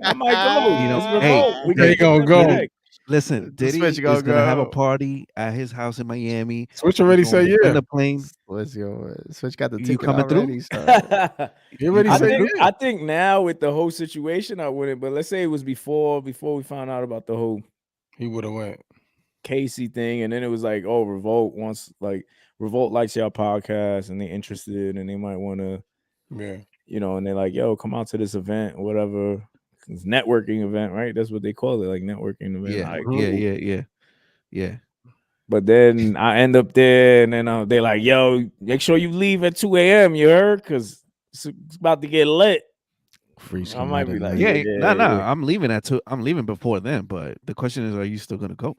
I might go. You know, it's Revolt. They gonna go. Listen, Diddy Switch is gonna have a go. party at his house in Miami. Switch already He's gonna said get on yeah. the plane. Let's go. Switch got the You ticket coming through? already. So. He already I said think yeah. I think now with the whole situation, I wouldn't. But let's say it was before we found out about the whole He would have went. Casey thing, and then it was like, oh, Revolt wants Revolt likes y'all podcast, and they interested, and they might want to, Yeah. you know, and they're like, yo, come out to this event, or whatever. It's networking event, right? That's what they call it, like networking event. Yeah, Like, yeah. But then I end up there, and then they're like, yo, make sure you leave at 2 a.m. You heard? Because it's about to get lit. Free I might be like, No. I'm leaving at 2. I'm leaving before then. But the question is, are you still gonna go?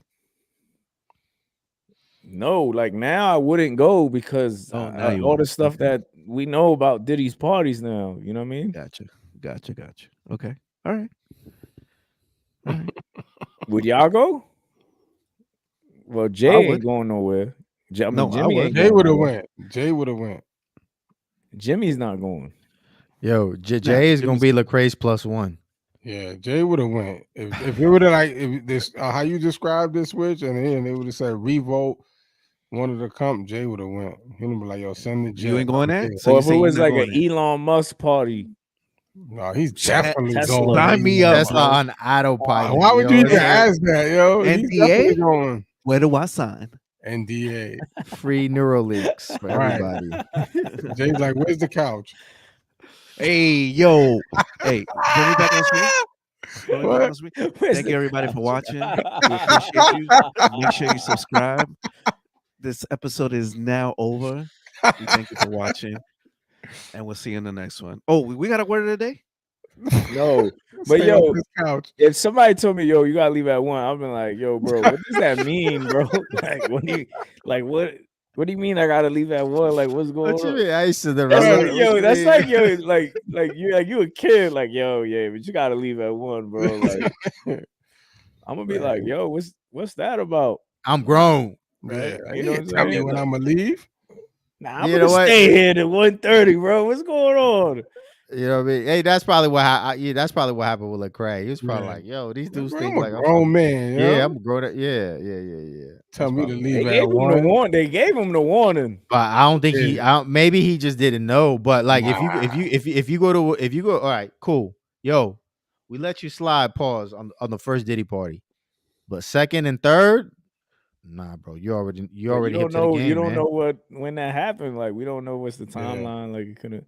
No, like now I wouldn't go because all the stuff that we know about Diddy's parties now. You know what I mean? Gotcha. Okay. All right. Would y'all go? Well, Jay ain't going nowhere. No, Jimmy ain't Jay going would have nowhere. went. Jay would have went. Jimmy's not going. Yo, Jay is gonna be Lecrae's +1. Yeah, Jay would have went. If it would have like if this how you described this switch, and then they would have said Revolt wanted to come, Jay would have went. He would be like, yo, send the Jay. You ain't going there? So or if it was like an Elon Musk party. No, he's definitely Tesla. going. Sign me up. Tesla on autopilot. Why would you even ask that, yo? He's definitely NDA? going. Where do I sign? NDA. Free Neuraleaks for Right. everybody. Jay's like, where's the couch? Hey, yo. Hey, put me back on screen. Thank you, everybody, for watching. We appreciate you. Make sure you subscribe. This episode is now over. We thank you for watching. And we'll see you in the next one. Oh, we got a word of the day? No. But Stay yo, on this couch. if somebody told me, yo, you gotta leave at 1, I've been like, yo, bro, what does that mean, bro? what do you mean I gotta leave at 1? Like, what's going What you on? mean? I used to the That's rest- like, yo, that's like, yo, like you a kid, like, yo, yeah, but you gotta leave at 1, bro. Like, I'm gonna be like, yo, what's that about? I'm grown. Yeah, You know what I'm tell me saying? when I'm gonna leave. Nah, I'm You gonna know what? stay here at 1:30, bro. What's going on? You know what I mean? Hey, that's probably what that's probably what happened with Lecrae. He was probably Yeah. like, "Yo, these dudes Bro, think I'm like a I'm grown fucking- man. Yo. Yeah, I'm a grown up. Yeah. Tell me to They leave gave at him the 1. warning. They gave him the warning. But I don't think he. Yeah. Maybe he just didn't know. But like, Nah. if you go, all right, cool. Yo, we let you slide. Pause on the first Diddy party, but second and third, nah, bro. You already You hip don't to the know. game, You don't man. know when that happened. Like, we don't know what's the timeline. Like, it couldn't.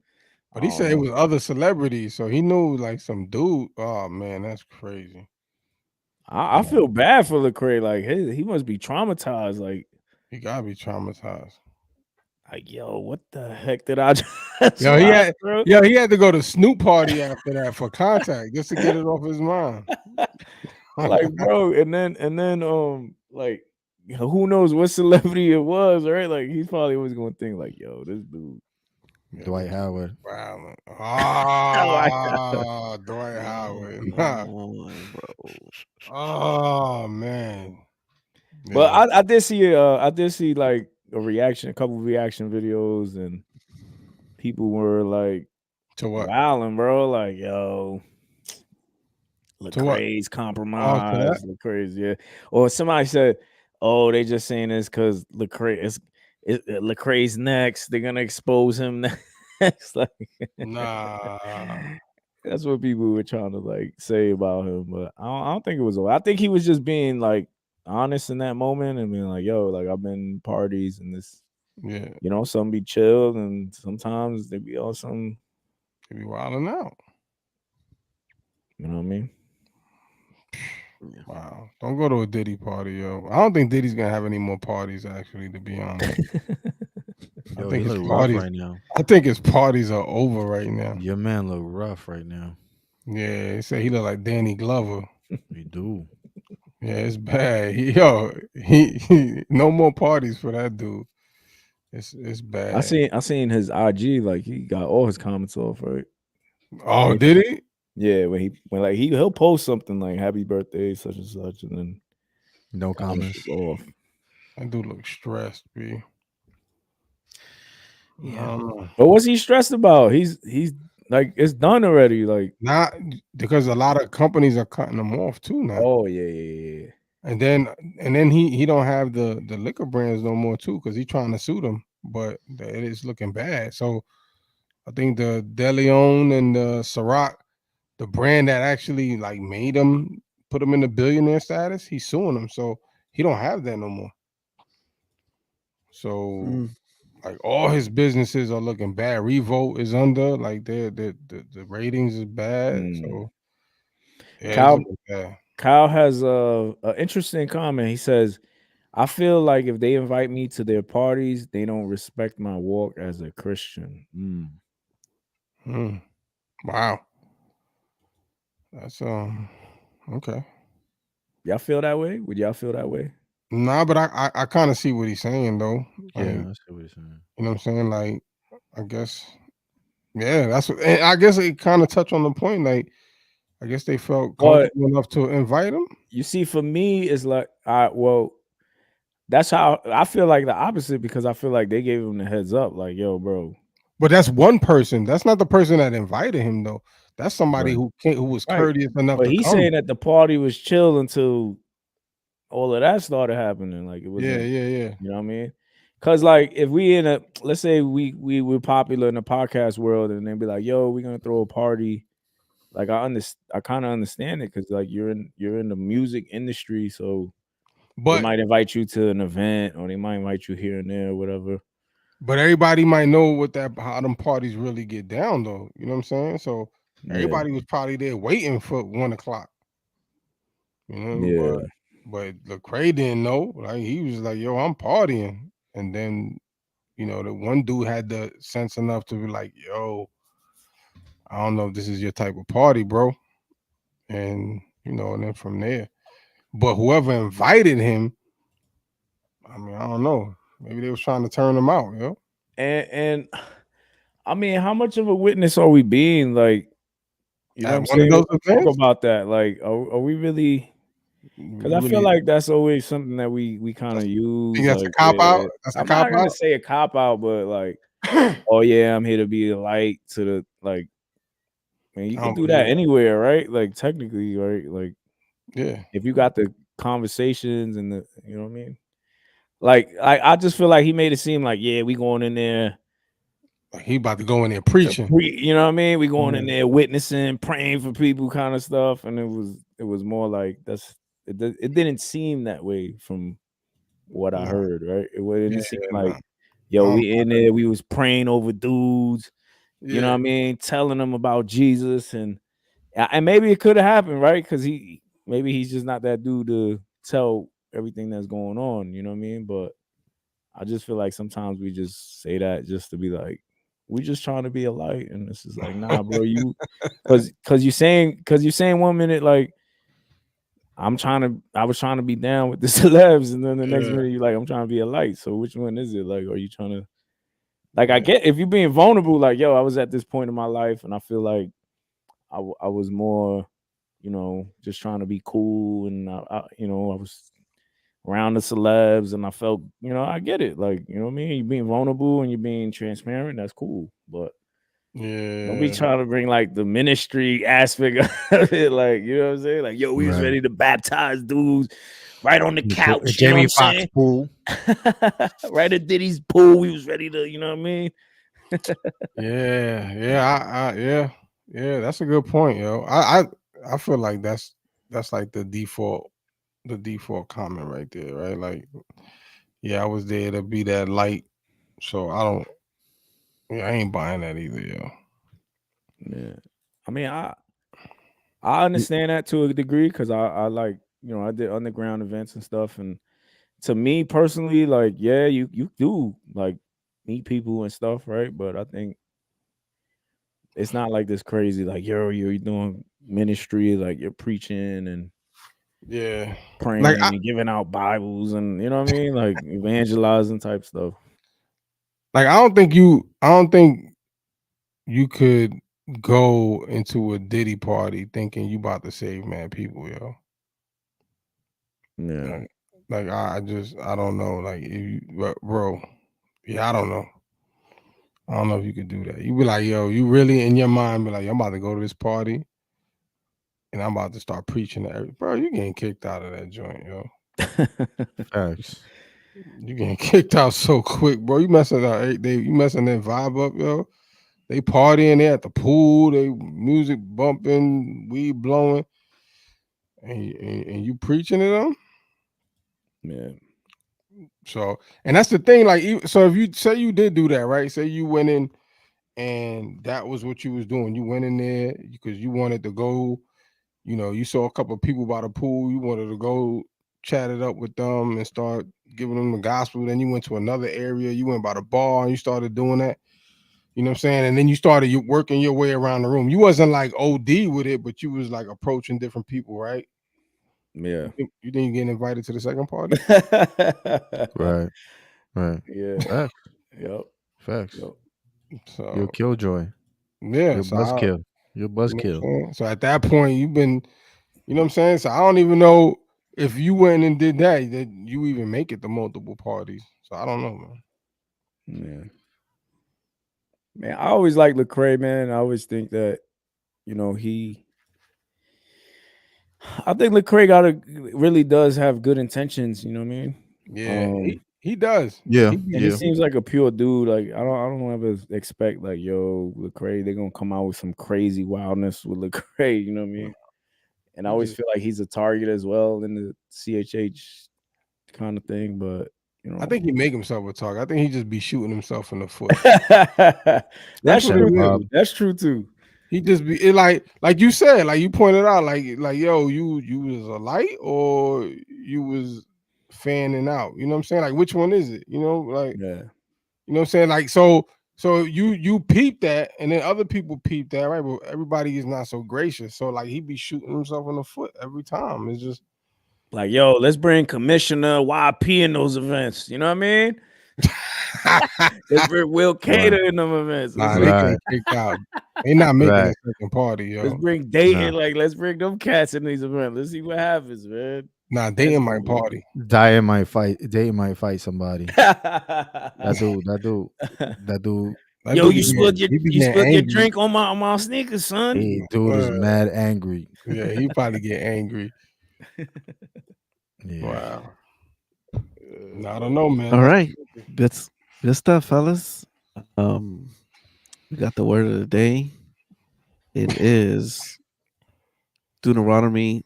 But he said it was other celebrities, so he knew like some dude. Oh man, that's crazy. I feel bad for Lecrae. Like, he must be traumatized. Like, He gotta be traumatized. Like, yo, what the heck did I just Yo, watch, bro? he had to go to Snoop party after that for contact just to get it off his mind. Like, bro, and then like, who knows what celebrity it was, right? Like, he probably was gonna think like, yo, this dude. Dwight Howard. Violent. Dwight Howard. Bro. Oh man. But I did see like a couple reaction videos, and people were like, to what? Wilding, bro. Like, yo, Lecrae's compromised. Lecrae's, yeah. Or somebody said, oh, they just saying this because Lecrae's next. They're gonna expose him next. Like, nah. That's what people were trying to like say about him. But I don't think it was. I think he was just being like honest in that moment and being like, yo, like, I've been parties and this, yeah, you know, some be chilled and sometimes they be on some, they be wilding out. You know what I mean? Wow. Don't go to a Diddy party, yo. I don't think Diddy's gonna have any more parties, actually, to be honest. Yo, he look rough right now. I think his parties are over right now. Your man look rough right now. Yeah, he said he look like Danny Glover. He do. Yeah, it's bad. He no more parties for that dude. It's bad. I seen his IG, like, he got all his comments off, right? Oh, did he? Yeah, when he'll post something like happy birthday, such and such, and then no comments off. That dude looks stressed, B. Yeah. But what's he stressed about? He's like, it's done already. Like, not because a lot of companies are cutting them off too now. Oh yeah. And then he don't have the liquor brands no more too, because he's trying to sue them, but it is looking bad. So I think the De Leon and the Ciroc, the brand that actually like made him, put him in the billionaire status, he's suing them. So he don't have that no more. So like all his businesses are looking bad. Revolt is under, like the ratings is bad. So yeah, it's looking bad. Kyle has a interesting comment. He says, I feel like if they invite me to their parties, they don't respect my walk as a Christian. Wow. That's okay. Y'all feel that way? Would y'all feel that way? Nah, but I kind of see what he's saying though. Like, Yeah, I see what he's saying. You know what I'm saying? Like, I guess, yeah, that's what. And I guess it kind of touched on the point. Like, I guess they felt comfortable enough to invite him. You see, for me, it's like, that's how I feel like the opposite, because I feel like they gave him the heads up, like, yo, bro. But that's one person. That's not the person that invited him though. That's somebody Right. who was courteous enough But to he's come. saying that the party was chill until all of that started happening. Like it was, Yeah. You know what I mean? Because like if we let's say we were popular in the podcast world, and they'd be like, "Yo, we're gonna throw a party." Like I kind of understand it, because like you're in the music industry, so they might invite you to an event, or they might invite you here and there, or whatever. But everybody might know how them parties really get down though. You know what I'm saying? So everybody was probably there waiting for 1 o'clock. You know, but Lecrae didn't know. Like he was like, "Yo, I'm partying," and then, you know, the one dude had the sense enough to be like, "Yo, I don't know if this is your type of party, bro," and you know, and then from there, but whoever invited him, I mean, I don't know. Maybe they was trying to turn him out, yo. And I mean, how much of a witness are we being? Like, you know what I'm saying? Talk about that. Like, are we really? Because I feel like that's always something that we kind of use. That's like, a cop out. That's a I'm cop not gonna out. say a cop out, but like, oh yeah, I'm here to be a light to the like. Man, you can do that anywhere, right? Like technically, right? Like, yeah, if you got the conversations and you know what I mean. Like, I just feel like he made it seem like, yeah, we going in there. Like he about to go in there preaching. You know what I mean? We going in there witnessing, praying for people, kind of stuff, and it was more like it didn't seem that way from what I heard, right? It didn't seem like, yo, we in there, we was praying over dudes, you know what I mean, telling them about Jesus, and maybe it could have happened, right? Because maybe he's just not that dude to tell everything that's going on, you know what I mean? But I just feel like sometimes we just say that just to be like, we just trying to be a light, and this is like, nah, bro, because you saying 1 minute like I was trying to be down with the celebs, and then the next minute you're like, I'm trying to be a light. So which one is it? Like, are you trying to, like, I get if you're being vulnerable, like, yo, I was at this point in my life, and I feel like I was more, you know, just trying to be cool, and I was around the celebs, and I felt, you know, I get it, like, you know what I mean, you're being vulnerable and you're being transparent, that's cool, but don't be trying to bring like the ministry aspect of it, like, you know what I'm saying, like, yo, we was ready to baptize dudes right on the couch, you know what I'm saying, pool. right at Diddy's pool, we was ready to, you know what I mean. Yeah, that's a good point, yo. I feel like that's like the default comment right there, right? Like, yeah, I was there to be that light, so I ain't buying that either, yo. Yeah, I mean, I understand that to a degree, because I like, you know, I did underground events and stuff, and to me personally, like, yeah, you do like meet people and stuff, right? But I think it's not like this crazy, like, yo, you're doing ministry, like you're preaching and praying like and giving out Bibles, and you know what I mean, like evangelizing type stuff. Like I don't think you could go into a Diddy party thinking you about to save mad people, yo. Yeah. Like I don't know. Like bro, yeah, I don't know. I don't know if you could do that. You be like, yo, you really in your mind be like, I'm about to go to this party, and I'm about to start preaching to everybody. Bro, you getting kicked out of that joint, yo. Facts. You getting kicked out so quick, bro. You messing that vibe up, yo. They partying, they at the pool, they music bumping, weed blowing, and you preaching to them. Yeah. So, and that's the thing. Like, so if you say you did do that, right? Say you went in, and that was what you was doing. You went in there because you wanted to go. You know, you saw a couple of people by the pool. You wanted to go chat it up with them and start giving them the gospel. Then you went to another area. You went by the bar and you started doing that. You know what I'm saying? And then you started working your way around the room. You wasn't like OD with it, but you was like approaching different people, right? Yeah. You didn't get invited to the second party? Right. Right. Yeah. Facts. Yep. Facts. Yep. So You're a killjoy. yeah. You're buzzkill. You're buzzkill. So at that point, you've been, you know what I'm saying? So I don't even know if you went and did that you even make it to multiple parties. So I don't know, man. Man, I always like Lecrae, man. I always think that, you know, I think Lecrae really does have good intentions. You know what I mean? Yeah, he does. Yeah, he seems like a pure dude. Like I don't ever expect like, yo, Lecrae, they're gonna come out with some crazy wildness with Lecrae. You know what I mean? And I always feel like he's a target as well in the CHH kind of thing. But you know, I think he make himself a target. I think he just be shooting himself in the foot. That's true too. That's true too. He just be like you said, like you pointed out, like yo, you was a light or you was fanning out. You know what I'm saying? Like which one is it? You know, like yeah. You know what I'm saying? Like so you peep that, and then other people peep that, right? But everybody is not so gracious. So like he be shooting himself in the foot every time. It's just like, yo, let's bring Commissioner YP in those events. You know what I mean? Let's bring Will Cater in them events. Nah, they get kicked out. They not making a second party, yo. Let's bring Dayton, let's bring them cats in these events. Let's see what happens, man. Nah, Dayton might party. Dayton might fight somebody. that dude. Yo, you spilled your drink on my sneakers, son. Hey, dude is mad angry. Yeah, he probably get angry. Yeah. Wow. I don't know, man. All right. That's good stuff, fellas. We got the word of the day. It is Deuteronomy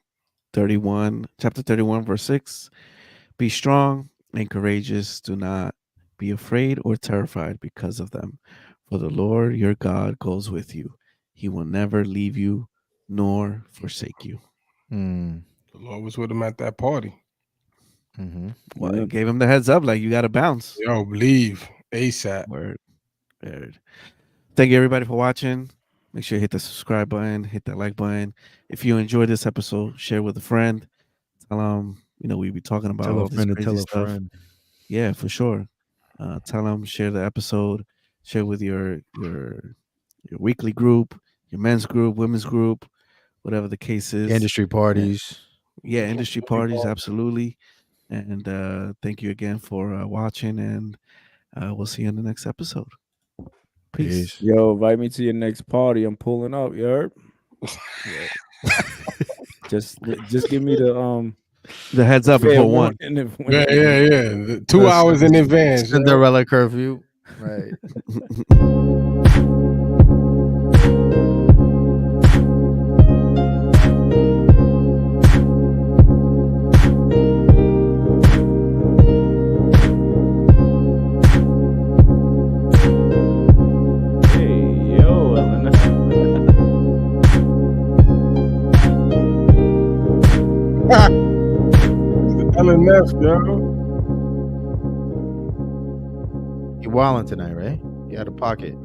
31, chapter 31, verse 6. Be strong and courageous. Do not be afraid or terrified because of them. For the Lord your God goes with you. He will never leave you nor forsake you. The Lord was with him at that party. Well, it gave him the heads up, like you got to bounce. Yo, leave ASAP. Word. Thank you, everybody, for watching. Make sure you hit the subscribe button, hit that like button. If you enjoyed this episode, share with a friend. Tell them, we be talking about all this crazy stuff. Friend. Yeah, for sure. Tell them, share the episode, share with your weekly group, your men's group, women's group, whatever the case is. Industry parties. Yeah, industry parties, absolutely. And thank you again for watching, and we'll see you in the next episode. Peace. Yo, invite me to your next party. I'm pulling up, you heard? just give me the heads up before one. Yeah. 2 hours in advance. Cinderella curfew. Right. LNF, yo. You wilding tonight, right? You had a pocket.